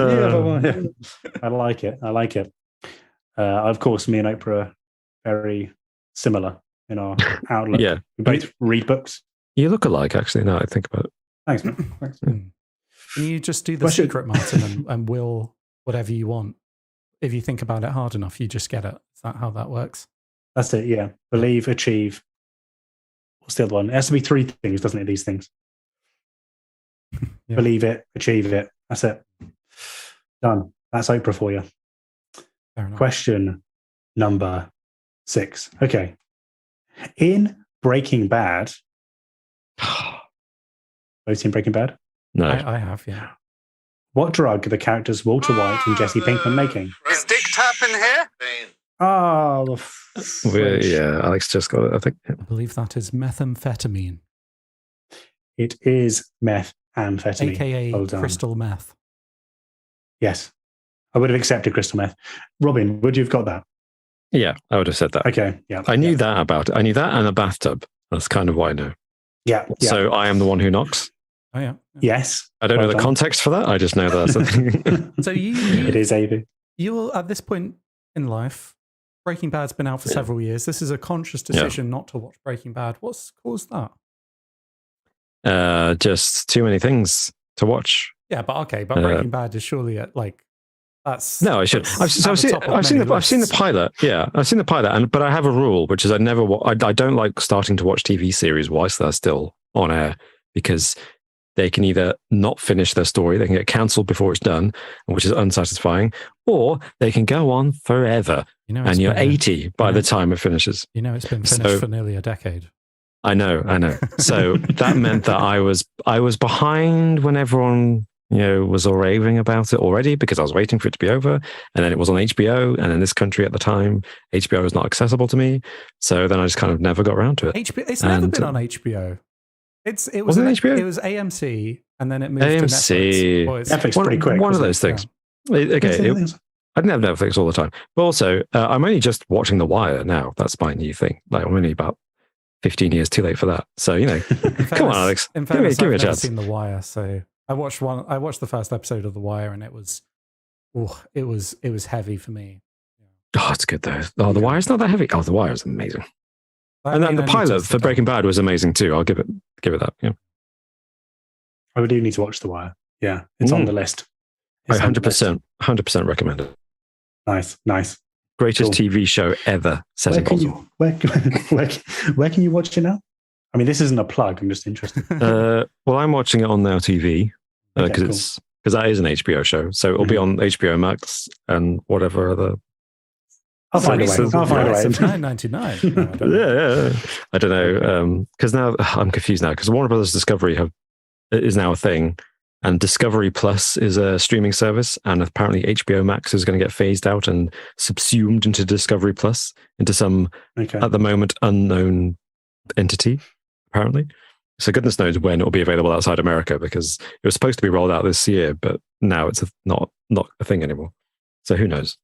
A: I like it. Of course, me and Oprah are very similar in our outlook.
C: Yeah.
A: We both read books.
C: You look alike, actually, now I think about it.
A: Thanks, man. Thanks.
B: Can you just do the secret, Martin, and will whatever you want? If you think about it hard enough, you just get it. Is that how that works?
A: That's it, yeah. Believe, achieve. What's the other one? It has to be 3 things, doesn't it, these things? Believe it, achieve it. That's it. Done. That's Oprah for you. Question number 6. Okay. In Breaking Bad. Both seen Breaking Bad?
C: No.
B: I have, yeah.
A: What drug are the characters Walter White and Jesse Pinkman making?
E: Is Dick Tap in here?
A: Oh,
C: Alex just got it, I think.
B: I believe that is methamphetamine.
A: It is methamphetamine.
B: AKA crystal meth.
A: Yes. I would have accepted crystal meth. Robin, would you have got that?
C: Yeah, I would have said that.
A: Okay, yeah.
C: I knew that about it. I knew that and a bathtub. That's kind of what I know.
A: Yeah.
C: So I am the one who knocks.
B: Oh, yeah.
A: Yes.
C: I don't know the context for that. I just know that that's a thing.
B: So
A: it is AV.
B: You will, at this point in life, Breaking Bad's been out for several years. This is a conscious decision not to watch Breaking Bad. What's caused that?
C: Just too many things to watch.
B: Yeah, but Breaking Bad is surely at that's
C: no. I should. I've seen the pilot. Yeah, I've seen the pilot, but I have a rule, which is I don't like starting to watch TV series whilst they're still on air because they can either not finish their story, they can get cancelled before it's done, which is unsatisfying, or they can go on forever, and you're 80 by the time it finishes.
B: It's been finished for nearly a decade.
C: I know. So that meant that I was behind when everyone was all raving about it already because I was waiting for it to be over, and then it was on HBO, and in this country at the time, HBO was not accessible to me, so then I just kind of never got around to it.
B: It's never been on HBO. It was
C: HBO?
B: It was AMC, and then it moved
C: AMC.
B: to Netflix.
A: Netflix pretty quick.
C: One of those things. Yeah. I didn't have Netflix all the time, but also I'm only just watching The Wire now. That's my new thing. Like I'm only about 15 years too late for that. So come on, Alex.
B: In fairness,
C: give me a chance.
B: I've seen The Wire, so I watched the first episode of The Wire, and it was heavy for me.
C: Oh, it's good though. Oh, The Wire's not that heavy. Oh, The Wire's amazing. And then the pilot for Breaking Bad was amazing too. I'll give it that. Yeah.
A: I do need to watch The Wire. Yeah, it's on the list.
C: 100% recommend it.
A: Nice.
C: Greatest TV show ever.
A: Where can you watch it now? I mean, this isn't a plug. I'm just interested.
C: Well, I'm watching it on Now TV because that is an HBO show. So it'll be on HBO Max and whatever other.
A: I'll find a way. I'll find a way.
B: $9.99. No, I don't know.
C: Yeah. I don't know. Because now I'm confused now because Warner Brothers Discovery is now a thing. And Discovery Plus is a streaming service, and apparently HBO Max is going to get phased out and subsumed into Discovery Plus, into some, at the moment, unknown entity, apparently. So goodness knows when it will be available outside America, because it was supposed to be rolled out this year, but now it's not a thing anymore. So who knows?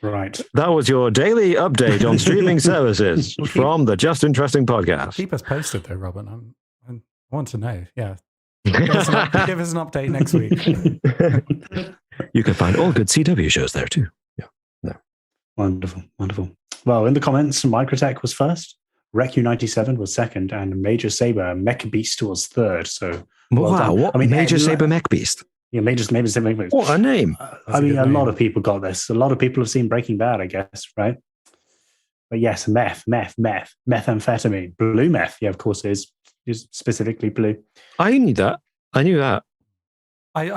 A: Right.
C: That was your daily update on streaming services from the Just Interesting podcast.
B: Keep us posted, though, Robin. I want to know. Yeah. Give us an update next week.
C: You can find all good CW shows there too. Yeah. No.
A: Wonderful. Well, in the comments, Microtech was first, RecU97 was second, and Major Saber Mech Beast was third. So,
C: wow, what? I mean, Major Saber Mech Beast.
A: Yeah, Major Saber Mech Beast.
C: What a name!
A: I mean, a lot of people got this. A lot of people have seen Breaking Bad, I guess, right? But yes, methamphetamine, blue meth. Yeah, of course, is specifically blue.
C: I knew that.
B: I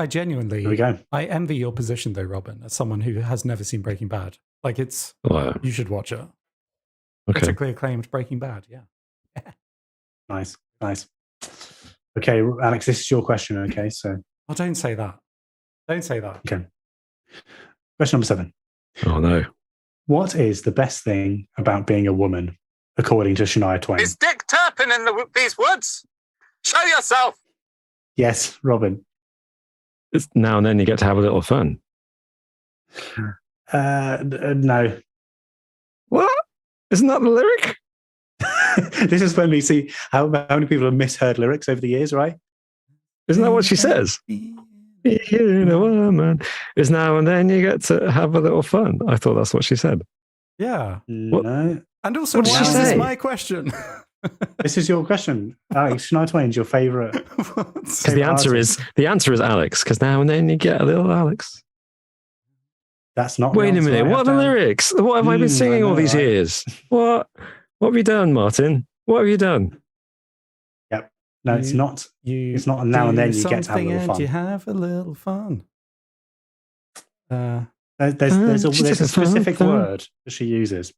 B: genuinely.
A: There we go.
B: I envy your position, though, Robin, as someone who has never seen Breaking Bad. Like, you should watch it.
C: Okay.
B: Critically acclaimed Breaking Bad. Yeah.
A: Nice. Okay, Alex, this is your question. Okay, so.
B: Oh, don't say that.
A: Okay. Question number 7.
C: Oh no.
A: What is the best thing about being a woman, according to Shania Twain?
E: Is Dick Turpin in these woods? Show yourself!
A: Yes, Robin.
C: It's now and then you get to have a little fun.
A: No.
C: What? Isn't that the lyric?
A: This is when we see how many people have misheard lyrics over the years, right?
C: Isn't that what she says? You know, woman. Is now and then you get to have a little fun. I thought that's what she said.
B: Yeah.
A: No.
B: And also,
C: what
B: why
C: did she
B: is this
C: say?
B: my question?
A: This is your question. Alex, Shania Twain's your favourite.
C: Because the answer is Alex. Because now and then you get a little Alex.
A: That's not.
C: Wait a minute. What are the lyrics? What have I been singing all these years? What have you done, Martin? What have you done?
A: Yep. No, it's not. It's not. Now and then you get to have a little fun.
B: You have a little fun.
A: There's a specific word that she uses.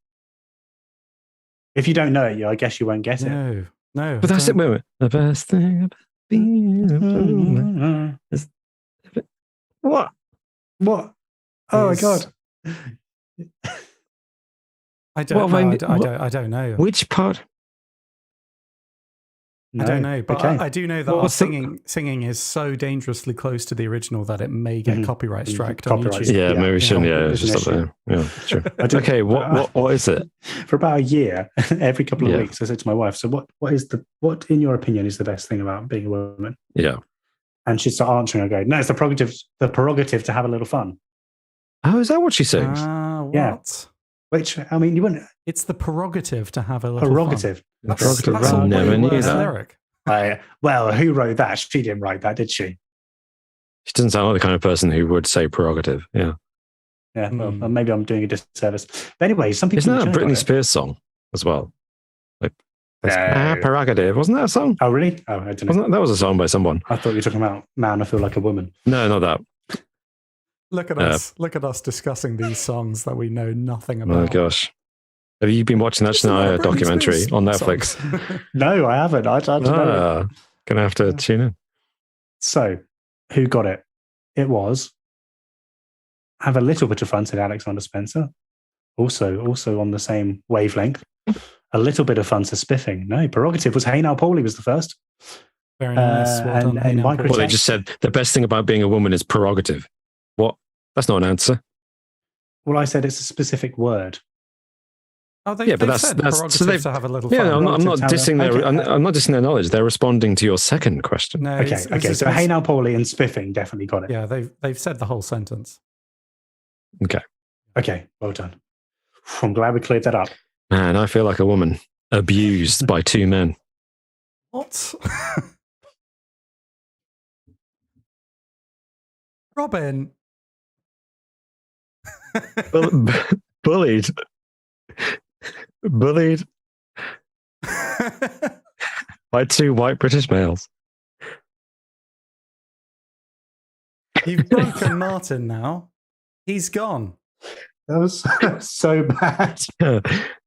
A: If you don't know it, I guess you won't get it.
B: No.
C: But that's it. Wait. The best thing about being a woman is what?
A: Oh my god!
B: I don't know.
C: Which part?
A: No.
B: I don't know, but
A: Okay.
B: I do know that our singing is so dangerously close to the original that it may get copyright striked on YouTube.
C: Yeah, maybe we shouldn't. Yeah,
A: it's
C: just
A: an
C: stop there. Yeah, sure. Okay, what is it?
A: For about a year, every couple of weeks, I said to my wife, "So what in your opinion is the best thing about being a woman?"
C: Yeah,
A: and she'd start answering. I go, "No, it's the prerogative to have a little fun."
C: Oh, is that what she sings?
B: What?
A: Yeah. Which, I mean, you wouldn't.
B: It's the prerogative to have a little
A: Prerogative.
B: fun.
C: Prerogative.
B: That's a
C: Never
B: way
C: knew
B: worse
C: that.
B: lyric.
A: Well, who wrote that? She didn't write that, did she?
C: She doesn't sound like the kind of person who would say prerogative. Yeah.
A: Yeah, well, maybe I'm doing a disservice. But anyway, some people...
C: Isn't that a Britney Spears song as well? Like, prerogative. Wasn't that a song?
A: Oh, really? Oh, I don't know.
C: That was a song by someone.
A: I thought you were talking about Man, I Feel Like a Woman.
C: No, not that.
B: Look at us. Look at us discussing these songs that we know nothing about.
C: Oh, gosh. Have you been watching that Shania documentary on Netflix?
A: No, I haven't. I don't know.
C: Gonna have to tune in.
A: So, who got it? It was Have a Little Bit of Fun, said Alexander Spencer. Also on the same wavelength. A Little Bit of Fun, said Spiffing. No, prerogative was Hey Now Paulie was the first.
B: Very nice. Well done. Hey Now,
A: Microtech-
C: Well, they just said the best thing about being a woman is prerogative. What? That's not an answer.
A: Well, I said it's a specific word.
B: Oh, they've
C: that's
B: said
C: so
B: prerogative to have a little fun.
C: Yeah, I'm not dissing their.
A: Okay.
C: I'm not dissing their knowledge. They're responding to your second question.
B: No,
A: Okay. So Hey Now Paulie and Spiffing definitely got it.
B: Yeah, they've said the whole sentence.
A: Okay. Well done. I'm glad we cleared that up.
C: Man, I feel like a woman abused by two men.
B: What? Robin.
C: Bullied by two white British males.
B: You've broken Martin now. He's gone.
A: That was so bad.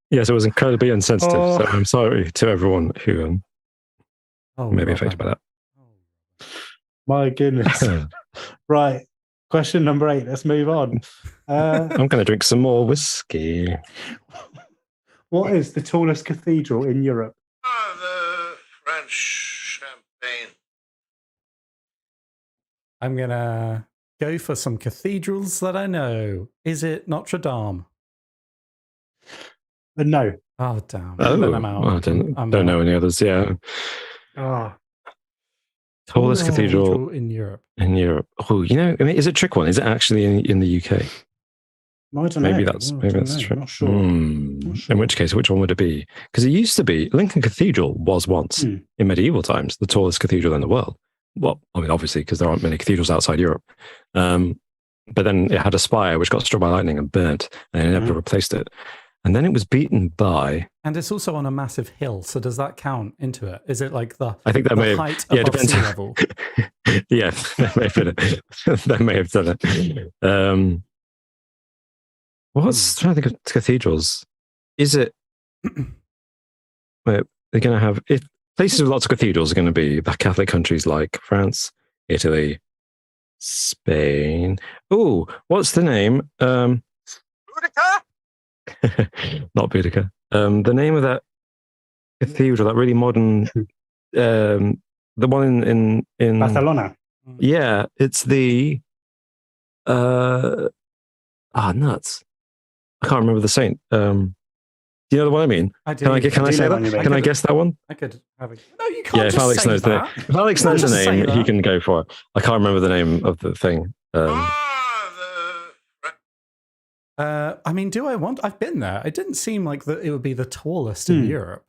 C: Yes, it was incredibly insensitive.
A: Oh.
C: So I'm sorry to everyone who may be affected by that.
A: My goodness. Right. Question number 8. Let's move on.
C: I'm going to drink some more whiskey.
A: What is the tallest cathedral in Europe?
D: The French champagne.
B: I'm going to go for some cathedrals that I know. Is it Notre Dame?
A: No.
B: Oh, damn.
C: Oh,
B: Then I'm out.
C: I don't know any others. Yeah.
A: Oh.
C: Tallest cathedral
B: in Europe.
C: In Europe. Oh, you know, I mean, is it a trick one? Is it actually in the UK?
A: I don't know.
C: Maybe that's true.
A: Not sure.
C: Not sure. In which case, which one would it be? Because it used to be Lincoln Cathedral was once in medieval times the tallest cathedral in the world. Well, I mean, obviously, because there aren't many cathedrals outside Europe. But then it had a spire which got struck by lightning and burnt, and they never replaced it. And then it was beaten by.
B: And it's also on a massive hill. So does that count into it? Is it like the?
C: I think that may
B: height
C: have. Yeah,
B: above
C: depends.
B: Sea level?
C: Yeah, that may have been it. That may have done it. What's trying to think of cathedrals? Is it? They're going to have places with lots of cathedrals are going to be the Catholic countries like France, Italy, Spain. Oh, what's the name?
E: Boudica?
C: Not Boudica. The name of that cathedral, that really modern, the one in
A: Barcelona.
C: Yeah, it's the nuts. I can't remember the saint. Do you know the one I mean?
B: I do.
C: Can I say that? Can I guess that one?
B: I could have it. No, you can't.
C: Yeah, if Alex knows the if Alex knows the name, he can go for it. I can't remember the name of the thing.
B: I mean, do I want? I've been there. It didn't seem like that. It would be the tallest in Europe.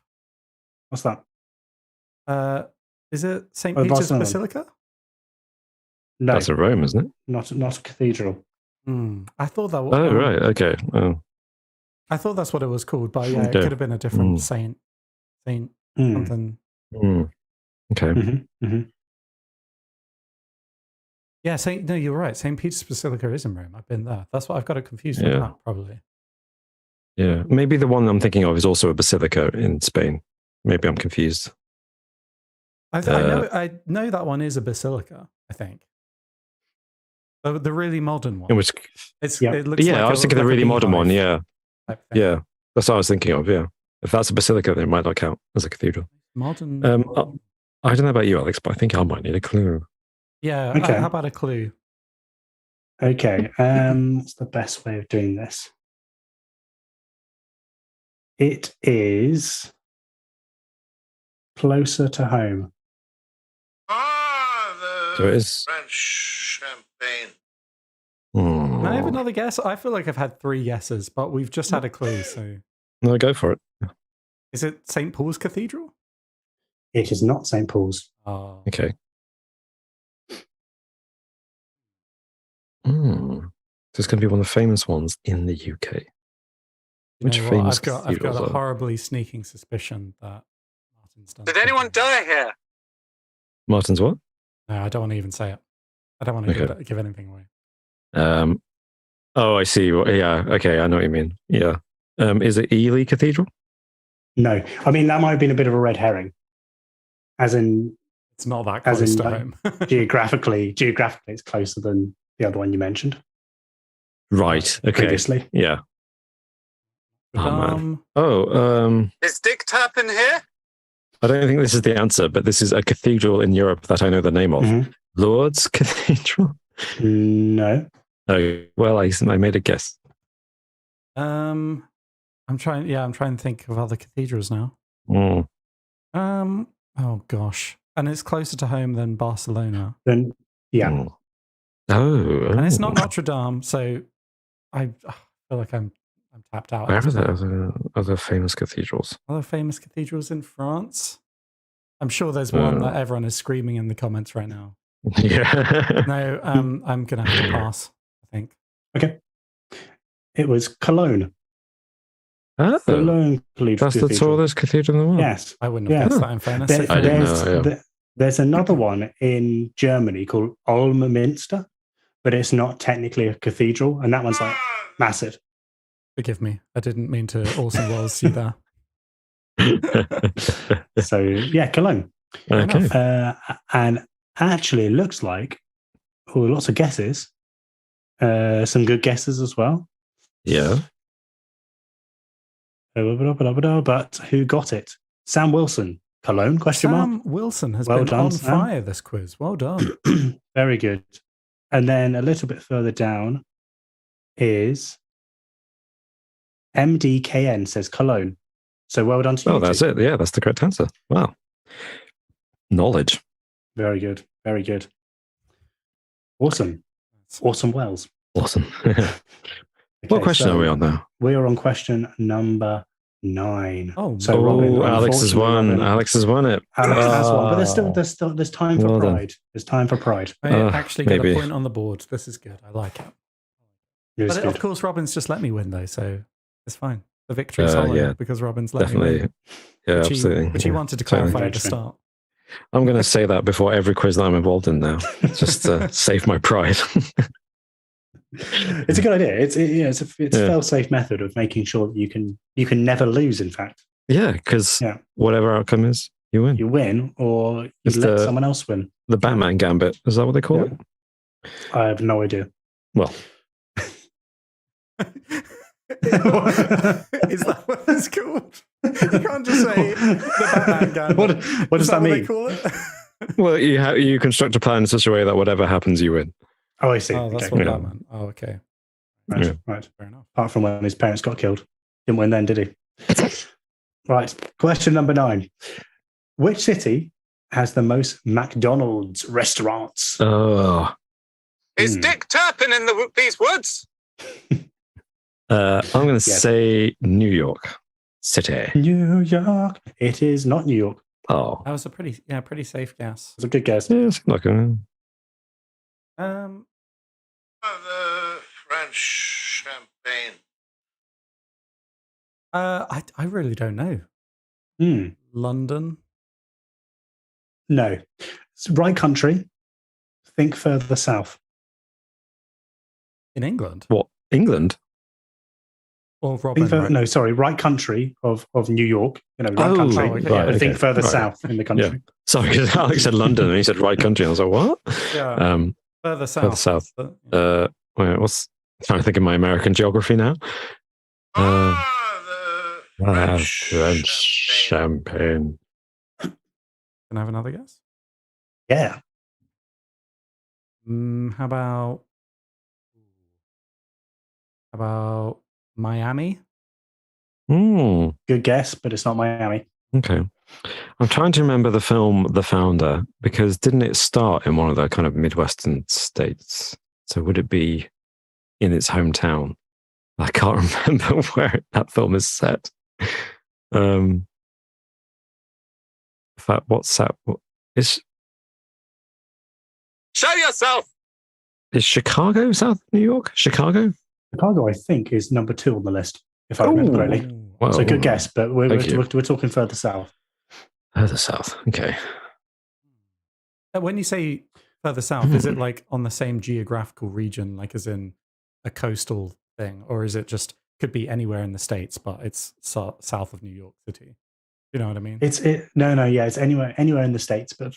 A: What's that?
B: Is it St. Peter's
A: Barcelona.
B: Basilica?
C: No, that's in Rome, isn't it?
A: Not a cathedral.
B: I thought that was.
C: Oh, right. Okay. Oh.
B: I thought that's what it was called, but yeah, it could have been a different saint something.
C: Okay.
B: Yeah, no, you're right. St. Peter's Basilica is in Rome. I've been there. That's what I've got it confused with that, probably.
C: Yeah, maybe the one I'm thinking of is also a basilica in Spain. Maybe I'm confused.
B: I know that one is a basilica, I think. The really modern one.
C: In which,
B: it looks
C: I was thinking the really modern one. Yeah, yeah, that's what I was thinking of. Yeah, if that's a basilica, then it might not count as a cathedral.
B: Modern.
C: I don't know about you, Alex, but I think I might need a clue.
B: Yeah.
A: Okay.
B: How about a clue?
A: Okay. What's the best way of doing this? It is closer to home.
C: So it is
D: French champagne.
B: Can I have another guess? I feel like I've had 3 guesses, but we've just had a clue. So
C: no, go for it.
B: Is it St. Paul's Cathedral?
A: It is not St. Paul's.
B: Oh.
C: Okay. So it's going to be one of the famous ones in the UK. Which famous
B: I've got a horribly sneaking suspicion that Martin's done.
E: Did anyone die here?
C: Martin's what?
B: No, I don't want to even say it. I don't want to give anything away.
C: Oh, I see. Yeah. Okay, I know what you mean. Yeah. Is it Ely Cathedral?
A: No. I mean, that might have been a bit of a red herring. As in,
B: it's not that close to home.
A: geographically, it's closer than the other one you mentioned.
C: Right. Okay.
A: Previously.
C: Yeah. Oh, man.
E: Is Dick Turpin here?
C: I don't think this is the answer, but this is a cathedral in Europe that I know the name of.
A: Mm-hmm.
C: Lourdes Cathedral?
A: No.
C: Oh, well, I made a guess.
B: I'm trying to think of other cathedrals now. Oh gosh. And it's closer to home than Barcelona.
A: Then yeah.
B: And it's not Notre Dame, so I feel like I'm tapped out.
C: Where are there other famous cathedrals?
B: Other famous cathedrals in France? I'm sure there's one that everyone is screaming in the comments right now.
C: Yeah.
B: No, I'm going to have to pass, I think.
A: Okay. It was Cologne.
C: Oh,
A: Cologne
C: that's the tallest cathedral in the world?
A: Yes.
B: I wouldn't have guessed that in fairness.
A: There's another one in Germany called Ulm Minster, but it's not technically a cathedral, and that one's like massive.
B: Forgive me. I didn't mean to Orson Welles you there.
A: So, yeah, Cologne.
C: Okay.
A: And actually, it looks like lots of guesses. Some good guesses as well.
C: Yeah.
A: But who got it? Sam Wilson. Cologne? Question mark.
B: Sam Wilson has
A: Well
B: been
A: done,
B: on
A: Sam.
B: fire this quiz. Well done.
A: Very good. And then a little bit further down is MDKN says Cologne. So well done to you.
C: Oh, that's it. Yeah, that's the correct answer. Wow. Knowledge.
A: Very good. Very good. Awesome. Awesome Wells.
C: Awesome.
A: Okay,
C: What question are we on now?
A: We are on question number 9.
B: Oh,
A: so Robin,
C: Alex has won.
A: Robin,
C: Alex has won it.
A: Alex has won, but there's time for
C: Well done.
A: pride. There's time for pride.
B: I actually get a point on the board. This is good. I like it.
A: It's
B: But
A: good.
B: of course, Robin's just let me win, though, so it's fine. The victory's hollow
C: yeah.
B: because Robin's let me
C: Definitely.
B: win.
C: Yeah,
B: Which
C: absolutely.
B: Which he wanted to
C: Totally.
B: clarify at the start.
C: I'm going to say that before every quiz that I'm involved in now, just to save my pride.
A: It's a good idea. It's a fail-safe method of making sure that you can never lose. In fact,
C: Yeah, because whatever outcome is, you win.
A: you win or you
C: It's
A: let
C: the-
A: someone else win.
C: The Batman Gambit, is that what they call it?
A: I have no idea.
C: Well,
B: Is that what it's called? You can't just say the Batman Gambit.
A: what does that
B: What they
A: mean?
B: call it?
C: well, you construct a plan in such a way that whatever happens, you win.
A: Oh, I see.
B: Oh, that's
A: Okay.
B: what
C: Yeah.
B: that meant. Oh, okay.
A: Right,
C: Yeah.
A: right.
B: Fair enough.
A: Apart from when his parents got killed. Didn't win then, did he? Right. Question number 9. Which city has the most McDonald's restaurants?
C: Oh,
E: Is Dick Turpin in these woods?
C: I'm going to
A: Yes.
C: say New York City.
A: New York. It is not New York.
C: Oh,
B: That was a pretty safe guess.
A: It's a good guess.
C: yeah, it's not going
B: Um,
D: The French champagne.
B: I really don't know.
A: Hmm.
B: London.
A: No. It's right country. Think further south.
B: In England?
C: What, England?
B: Or Robin?
A: Think
B: Right?
A: No, sorry, right country of New York. Right
C: Oh,
A: country.
B: okay,
A: But
C: right,
A: think
C: okay.
A: further
C: Right.
A: south in the country.
C: Yeah. Sorry, because Alex said London and he said right country. I was like, what?
B: Yeah. Further south.
C: Further south.
B: But-
C: Wait, trying to think of my American geography now.
D: The
C: French
D: French champagne.
C: champagne.
B: Can I have another guess?
A: Yeah.
B: How about Miami?
C: Hmm.
A: Good guess, but it's not Miami.
C: Okay. I'm trying to remember the film The Founder, because didn't it start in one of the kind of Midwestern states? So would it be in its hometown? I can't remember where that film is set. In fact,
E: Show yourself!
C: is Chicago South New York? Chicago?
A: Chicago, I think, is number 2 on the list, if I remember correctly.
C: Wow.
A: So good guess, but we're
C: Thank you.
A: talking further south.
C: Further south. Okay.
B: When you say further south, is it like on the same geographical region, like as in a coastal thing, or is it just could be anywhere in the States, but it's south of New York City? You know what I mean?
A: It's anywhere in the States, but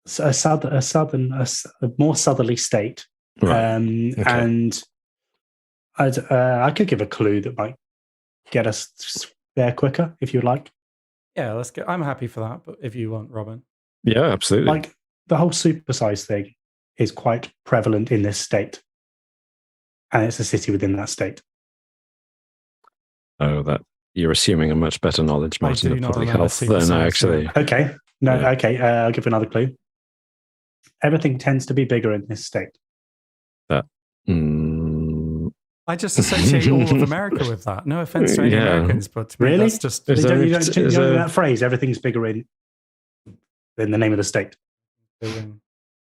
A: a more southerly state.
C: Right.
A: Okay. And I could give a clue that might get us there quicker if you'd like.
B: Yeah, let's go. I'm happy for that, but if you want, Robin.
C: Yeah, absolutely.
A: Like the whole supersize thing is quite prevalent in this state, and it's a city within that state.
C: Oh, that you're assuming a much better knowledge,
B: I
C: Martin,
B: do
C: of
B: not
C: public
B: remember
C: health than
B: supersize,
C: actually.
A: Okay, no,
C: Yeah.
A: okay. I'll give another clue. Everything tends to be bigger in this state.
B: I just associate all of America with that. No offense to any
C: Yeah.
B: Americans, but to me,
A: Really?
B: that's just
C: Is
A: You
C: there-
A: don't
C: is
A: know
C: there-
A: that phrase? Everything's bigger in the name of the state,
B: doing.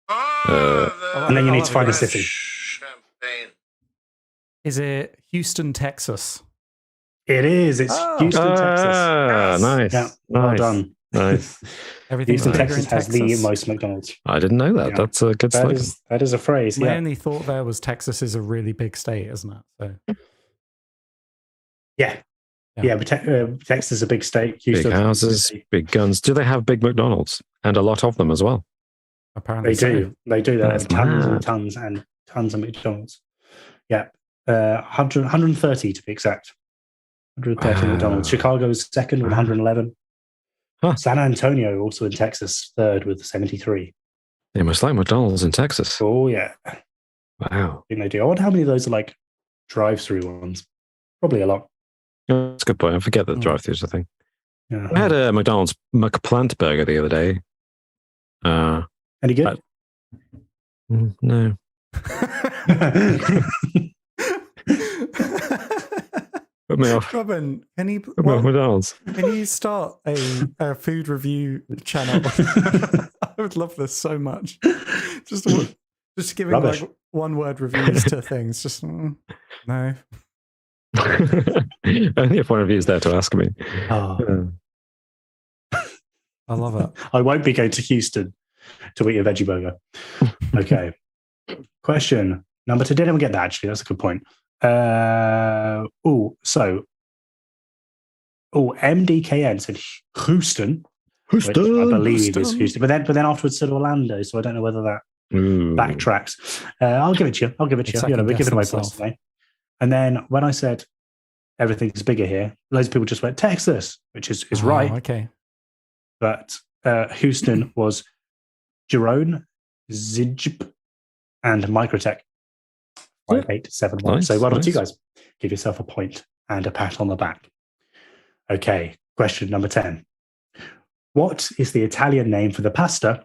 A: and then you need to find a
B: French
A: city.
D: Champagne.
B: Is it Houston, Texas?
A: It is. It's
B: Oh.
A: Houston, Texas.
C: Ah, nice.
A: Yeah, well
C: Nice.
A: done.
C: Nice.
B: Everything's
A: Houston,
B: bigger
A: Texas
B: in
A: has the
B: Texas.
A: most McDonald's.
C: I didn't know that.
A: Yeah.
C: That's a good slogan.
A: That is a phrase.
B: My
A: Yeah.
B: only thought there was Texas is a really big state, isn't it? So
A: Yeah. But Texas is a big state.
C: Big houses, big guns. Do they have big McDonald's? And a lot of them as well.
B: Apparently
A: they do. They do. They have tons
C: mad.
A: and tons and tons of McDonald's. Yeah. 130 to be exact. 130 McDonald's. Chicago is second with 111.
C: Huh.
A: San Antonio, also in Texas, third with 73.
C: They must like McDonald's in Texas.
A: Oh, yeah.
C: Wow.
A: I think they do. I wonder how many of those are like drive-through ones. Probably a lot.
C: That's a good point. I forget that drive-thrus, I think.
A: Yeah.
C: I had a McDonald's McPlant burger the other day.
A: Any good?
C: No. Put me off.
B: Robin, can you
C: McDonald's.
B: Can you start a food review channel? I would love this so much. Just giving
A: Rubbish.
B: like one-word reviews to things. Just no.
C: Only if one of you is there to ask me.
A: Oh.
B: I love it.
A: I won't be going to Houston to eat a veggie burger. Okay. Question number 2. Didn't get that, actually. That's a good point. MDKN said Houston, which I believe is Houston, but then afterwards said Orlando, so I don't know whether that backtracks. I'll give it to you. We give it away points today. And then when I said everything's bigger here, loads of people just went Texas, which is right.
B: Okay.
A: But Houston was Jerome, Zijp, and Microtech. 5871.
C: Nice,
A: So well done to you
C: nice.
A: guys. Give yourself a point and a pat on the back. Okay, question number 10. What is the Italian name for the pasta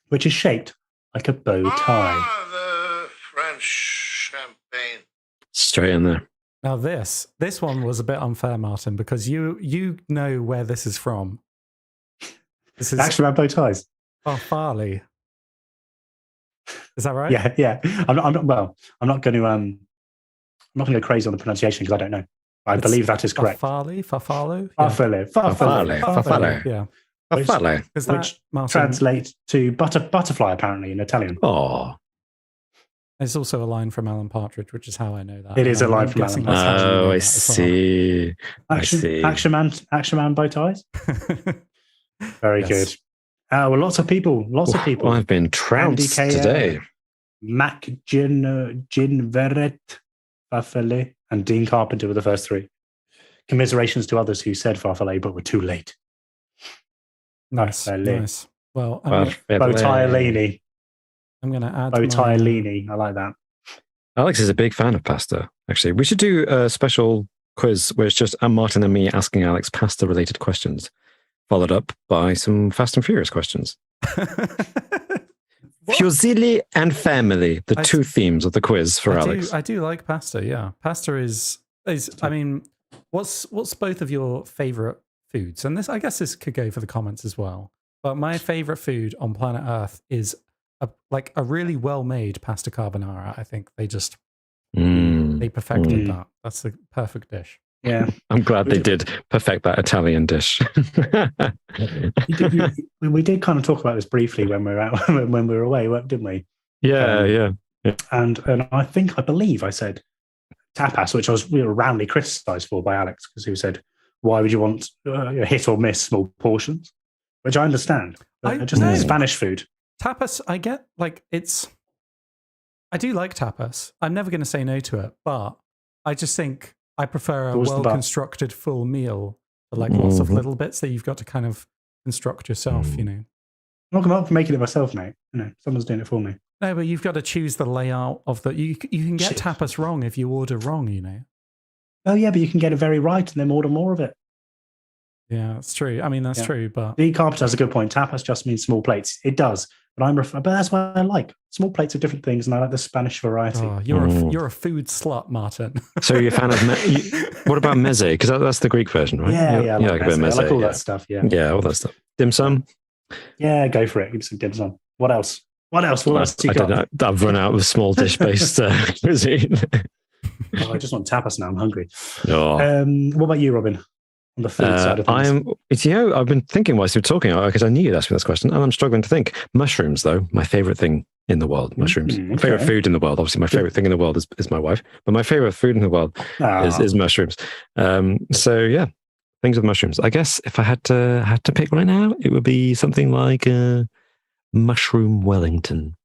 A: which is shaped like a bow tie?
D: The French champagne.
C: Straight in there.
B: Now this one was a bit unfair, Martin, because you know where this is from. This is
A: Actually, about bow ties.
B: Farfalle. Is that right?
A: Yeah. I'm not going to go crazy on the pronunciation because I don't know. I believe that is correct.
B: Farfalle.
A: Farfalle.
B: Yeah.
C: Farfalle.
A: Which translates to butterfly, apparently, in Italian.
C: Oh.
B: It's also a line from Alan Partridge, which is how I know that.
A: It is a line from Alan Partridge.
C: Oh, I see.
A: Action Man bow ties. Very good. Well, lots of people.
C: I've been trounced today.
A: Mac Ginveret, Farfalle, and Dean Carpenter were the first 3. Commiserations to others who said Farfalle but were too late.
B: Nice. Well,
A: Bowtialini.
B: I'm going to add
A: Bowtialini. I like that.
C: Alex is a big fan of pasta, actually. We should do a special quiz where it's just Martin and me asking Alex pasta-related questions, followed up by some Fast and Furious questions. Fusilli and family, the 2 themes of the quiz for Alex.
B: I do like pasta, yeah. Pasta is I mean, what's both of your favorite foods? And I guess this could go for the comments as well. But my favorite food on planet Earth is a really well-made pasta carbonara. I think they just they perfected that. That's the perfect dish.
A: Yeah,
C: I'm glad they did perfect that Italian dish.
A: We did kind of talk about this briefly when we were out, when we were away, didn't we?
C: Yeah.
A: And I believe I said tapas, which I was roundly criticised for by Alex because he said, "Why would you want hit or miss small portions?" Which I understand. Just Spanish food.
B: Tapas, I get I do like tapas. I'm never going to say no to it, but I just think I prefer a well-constructed full meal for lots of little bits that you've got to kind of construct yourself,
A: I'm not making it myself, mate. Someone's doing it for me.
B: No, but you've got to choose the layout of the... You can get tapas wrong if you order wrong,
A: Oh, yeah, but you can get it very right and then order more of it.
B: Yeah, that's true. I mean, that's true, but...
A: Dean Carpenter has a good point. Tapas just means small plates. It does. But that's what I like. Small plates of different things, and I like the Spanish variety.
B: Oh, you're a food slut, Martin.
C: So you're a fan of... what about meze? Because that's the Greek version, right?
A: Yeah,
C: I like a bit of meze.
A: I like all that stuff, yeah.
C: Yeah, all that stuff. Dim sum?
A: Yeah, go for it. Give me some dim sum. What else? What else you got?
C: I've run out of small dish-based cuisine.
A: I just want tapas now. I'm hungry.
C: Oh.
A: What about you, Robin? On the food side of things.
C: I've been thinking whilst you were talking, because I knew you'd ask me this question, and I'm struggling to think. Mushrooms, though, my favourite thing in the world, mushrooms.
A: Okay.
C: Favorite food in the world. Obviously, my favorite thing in the world is my wife, but my favorite food in the world is mushrooms. So yeah, things with mushrooms. I guess if I had to pick right now, it would be something like a mushroom Wellington.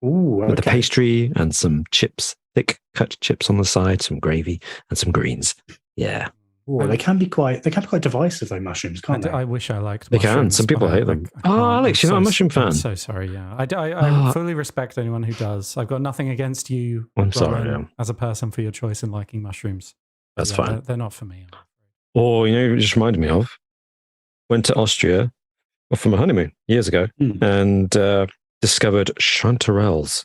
A: Ooh,
C: with the pastry and some chips, thick cut chips on the side, some gravy and some greens. Yeah.
A: Ooh, they can be quite divisive, though, mushrooms, can't they?
B: I wish I liked
C: mushrooms. They can. Some people hate them. Alex, you're not a mushroom fan.
B: I'm so sorry, yeah. I fully respect anyone who does. I've got nothing against you,
C: I'm sorry,
B: as a person, for your choice in liking mushrooms.
C: That's fine.
B: They're not for me.
C: Or, you just reminded me of, went to Austria for my honeymoon years ago and discovered chanterelles.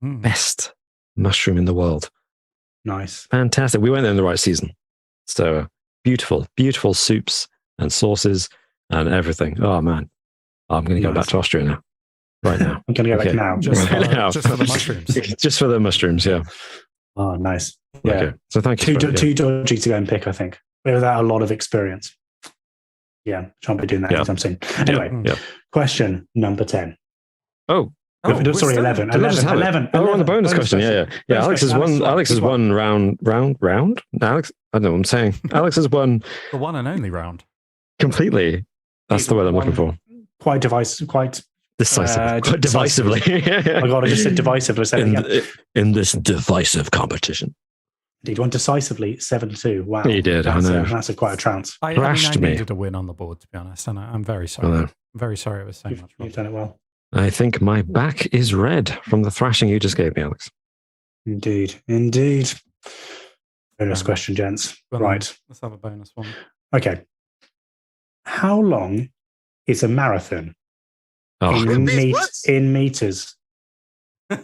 C: Best mushroom in the world.
A: Nice.
C: Fantastic. We went there in the right season. So beautiful, beautiful soups and sauces and everything. Oh, man. I'm going to go back to Austria now. Right now.
A: I'm going to go back now.
B: Just for the mushrooms.
C: Just for the mushrooms, yeah.
A: Oh, nice. Yeah.
C: Okay. So thank you.
A: Too dodgy to go and pick, I think, without a lot of experience. Yeah, shan't be doing that anytime soon. Anyway, question number 10.
C: Oh,
A: sorry, 11. 11.
C: Oh, we're on the bonus question. Yeah. Alex has won. Alex has won round. Alex, I don't know what I'm saying. Alex has won
B: the one and only round.
C: Completely. That's the word I'm looking for.
A: Quite decisively.
C: Quite divisively.
A: Oh my God, I just said divisively.
C: In this divisive competition.
A: Indeed, won decisively 7-2. Wow.
C: He did. I know.
A: That's quite a trounce.
B: I needed a win on the board, to be honest, and I'm very sorry. I'm very sorry it was so much wrong.
A: You've done it well.
C: I think my back is red from the thrashing you just gave me, Alex.
A: Indeed. Bonus question, gents. Right.
B: Let's have a bonus one.
A: Okay. How long is a marathon in meters? Oh,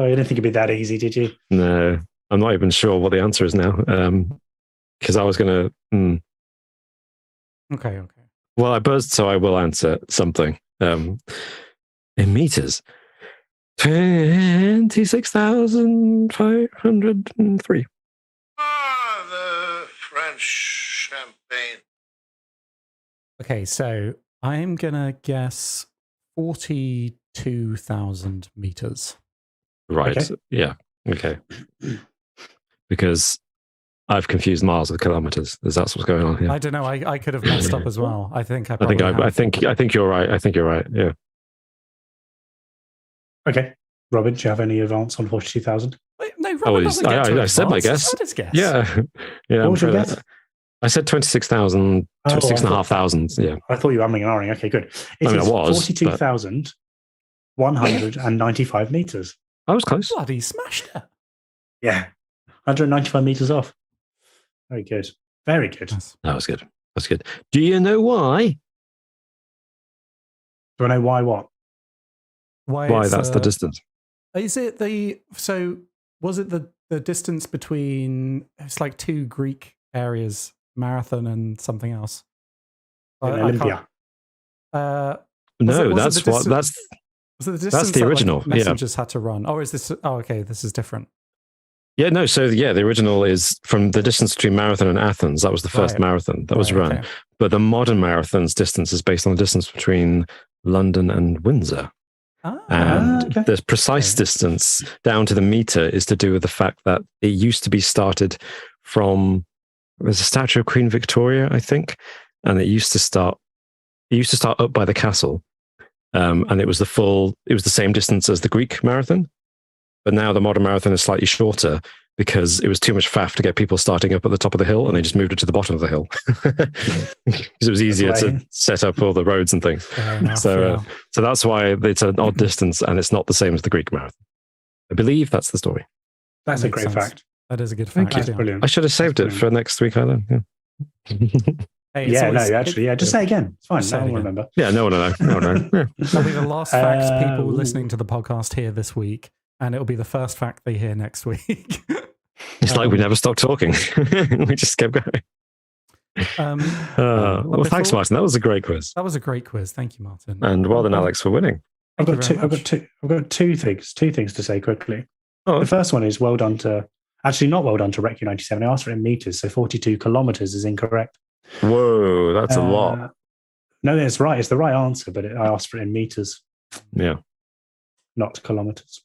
A: you didn't think it'd be that easy, did you?
C: No, I'm not even sure what the answer is now. Because I was going to...
B: Okay.
C: Well, I buzzed, so I will answer something. In meters, 26,503.
D: The French champagne.
B: Okay, so I'm going to guess 42,000 meters.
C: Right. Okay. Yeah. Okay. Because I've confused miles with kilometers. That's what's going on here.
B: I don't know. I could have messed up as well. I think
C: I think you're right. I think you're right. Yeah.
A: Okay. Robin, do you have any advance on 42,000?
B: No, Robin doesn't get to
C: I said my guess.
B: Yeah.
A: What was your guess?
C: I said 26,000, 26,500. Yeah.
A: I thought you were umming and ahhing. Okay, good. It is 42,195 meters.
C: I was close.
B: Bloody smashed it.
A: Yeah. 195 meters off. Very good. Very good.
C: That was good. That's good. Do you know why?
A: Do I know why what?
C: Why that's the distance?
B: Is it was it the distance between, it's like two Greek areas, Marathon and something else?
A: Olympia.
C: No, that's the original.
B: Messengers had to run. Or is this? Oh, okay. This is different.
C: Yeah, no. So the original is from the distance between Marathon and Athens. That was the first marathon that was run. Okay. But the modern marathon's distance is based on the distance between London and Windsor. The precise distance down to the meter is to do with the fact that it used to be started from, there's a statue of Queen Victoria, I think, and it used to start up by the castle, and it was the same distance as the Greek marathon, but now the modern marathon is slightly shorter because it was too much faff to get people starting up at the top of the hill, and they just moved it to the bottom of the hill because it was easier to set up all the roads and things. So that's why it's an odd distance, and it's not the same as the Greek marathon. I believe that's the story.
A: That's a great fact.
B: That is a good fact.
A: That's brilliant.
C: I should have saved it for next week. I don't. Yeah.
A: Just say it again. It's fine. No one will remember.
C: Yeah, no one will know.
B: That'll be the last fact people listening to the podcast hear this week, and it'll be the first fact they hear next week.
C: It's like we never stopped talking. We just kept going. Well, thanks, Martin. That was a great quiz.
B: That was a great quiz. Thank you, Martin.
C: And well done, Alex, for winning.
A: I've got two things to say quickly.
C: Oh.
A: The first one is well done to, actually not well done to RecU97. I asked for it in meters, so 42 kilometers is incorrect.
C: Whoa, that's a lot.
A: No, that's right. It's the right answer, but I asked for it in meters.
C: Yeah.
A: Not kilometers.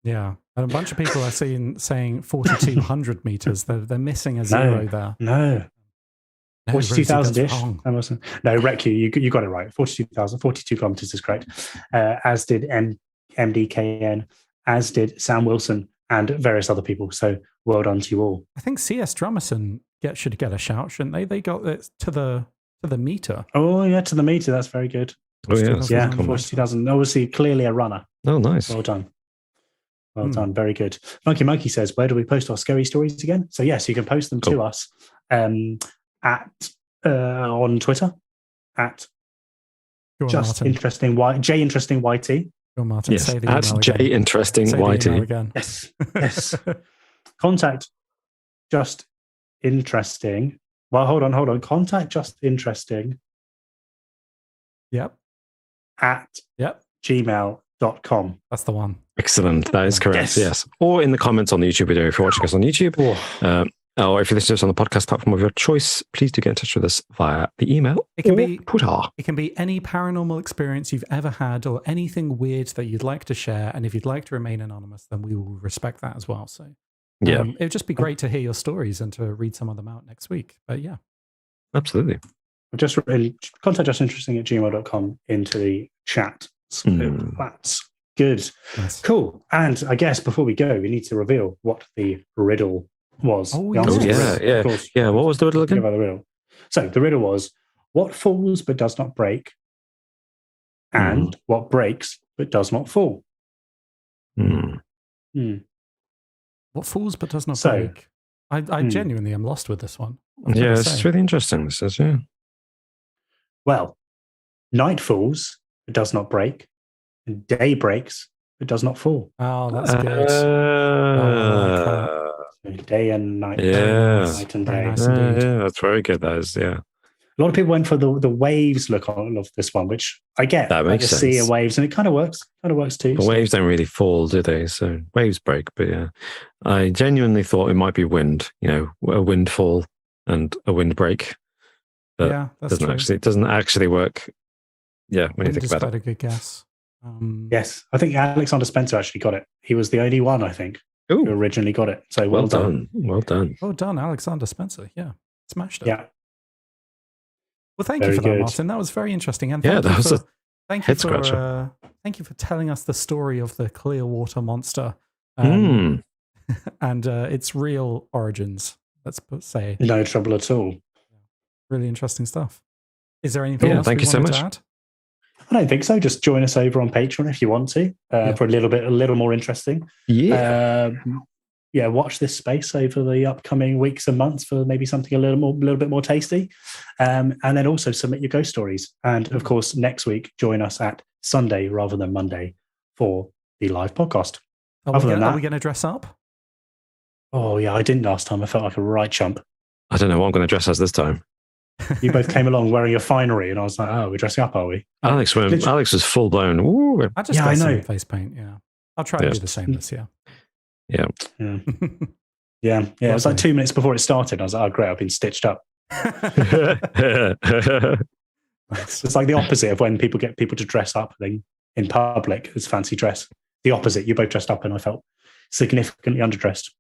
B: Yeah. And a bunch of people are saying 4,200 meters. They're missing a zero there.
A: No. 42,000-ish. No, Recu, you got it right. 42,000. 42 kilometers is correct. As did MDKN, as did Sam Wilson and various other people. So well done to you all.
B: I think CS Drummerson should get a shout, shouldn't they? They got it to the meter.
A: Oh, yeah, to the meter. That's very good.
C: Oh, yeah.
A: Yeah, 42,000. Obviously, clearly a runner.
C: Oh, nice.
A: Well done. Well done. Very good. Monkey Monkey says, where do we post our scary stories again? So, yes, you can post them to us at on Twitter at Just Interesting J Interesting YT.
B: Go on, Martin.
C: Yes,
B: say the
C: at
B: email
C: J
B: again.
C: Interesting
B: Say the
C: YT.
B: email again.
A: Yes. Contact Just Interesting. Well, hold on. Contact Just Interesting.
B: Yep.
A: At gmail.com.
B: That's the one.
C: Excellent. That is correct. Yes. Or in the comments on the YouTube video if you're watching us on YouTube. Or if you're listening to us on the podcast platform of your choice, please do get in touch with us via the email.
B: It can be
C: Twitter.
B: It can be any paranormal experience you've ever had or anything weird that you'd like to share. And if you'd like to remain anonymous, then we will respect that as well. So
C: yeah,
B: it would just be great to hear your stories and to read some of them out next week. But yeah.
C: Absolutely.
A: Just really contact justinteresting at gmail.com into the chat. So that's good.
B: Nice.
A: Cool. And I guess before we go, we need to reveal what the riddle was.
B: Oh,
C: yeah. What was the riddle again?
A: About the riddle. So the riddle was, what falls but does not break, and what breaks but does not fall.
B: What falls but does not break? I genuinely am lost with this one.
C: Yeah, it's really interesting. This is, yeah.
A: Well, night falls but does not break, and day breaks but does not fall.
B: Oh, that's good.
A: Day and night.
C: Yeah.
A: Night and day.
B: Nice
C: Yeah, that's very good. That is, yeah.
A: A lot of people went for the waves look of this one, which I get.
C: That makes sense.
A: Sea of waves, and it kind of works. Kind of works too.
C: The waves don't really fall, do they? So waves break, but yeah. I genuinely thought it might be wind, a windfall and a windbreak. But
B: yeah, that's true.
C: It doesn't actually work. Yeah, when you think about
B: quite
C: it.
B: a good guess.
A: Yes, I think Alexander Spencer actually got it. He was the only one, I think, who originally got it. So well done.
C: Well done.
B: Well done, Alexander Spencer. Yeah, smashed it.
A: Yeah.
B: Well, thank you for that, Martin. That was very interesting. And
C: thank you
B: for telling us the story of the Clearwater Monster and its real origins. Let's say.
A: No trouble at all.
B: Really interesting stuff. Is there anything else
C: thank you so much.
B: to add?
A: I don't think so. Just join us over on Patreon if you want to for a little more interesting.
C: Yeah.
A: Watch this space over the upcoming weeks and months for maybe something a little bit more tasty. And then also submit your ghost stories. And of course, next week, join us at Sunday rather than Monday for the live podcast.
B: Are we going to dress up?
A: Oh, yeah, I didn't last time. I felt like a right chump.
C: I don't know what I'm going to dress as this time.
A: You both came along wearing your finery, and I was like, "Oh, we're dressing up, are we?"
C: Alex was full blown. Ooh.
B: I just got some face paint. Yeah, I'll try to do the same this year.
C: Yeah.
A: It was like 2 minutes before it started. I was like, "Oh, great! I've been stitched up." It's like the opposite of when people get people to dress up in public as fancy dress. The opposite. You both dressed up, and I felt significantly underdressed.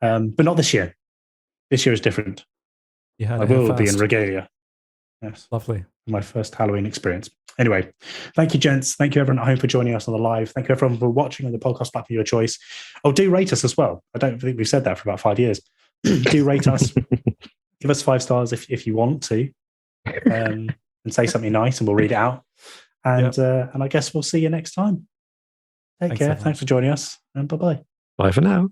A: But not this year. This year is different. I will be in regalia. Yes.
B: Lovely.
A: My first Halloween experience. Anyway, thank you, gents. Thank you, everyone at home, for joining us on the live. Thank you, everyone, for watching on the podcast platform of your choice. Oh, do rate us as well. I don't think we've said that for about 5 years. Do rate us. Give us 5 stars if you want to. And say something nice, and we'll read it out. And I guess we'll see you next time. Take care. Thanks for joining us, and bye-bye.
C: Bye for now.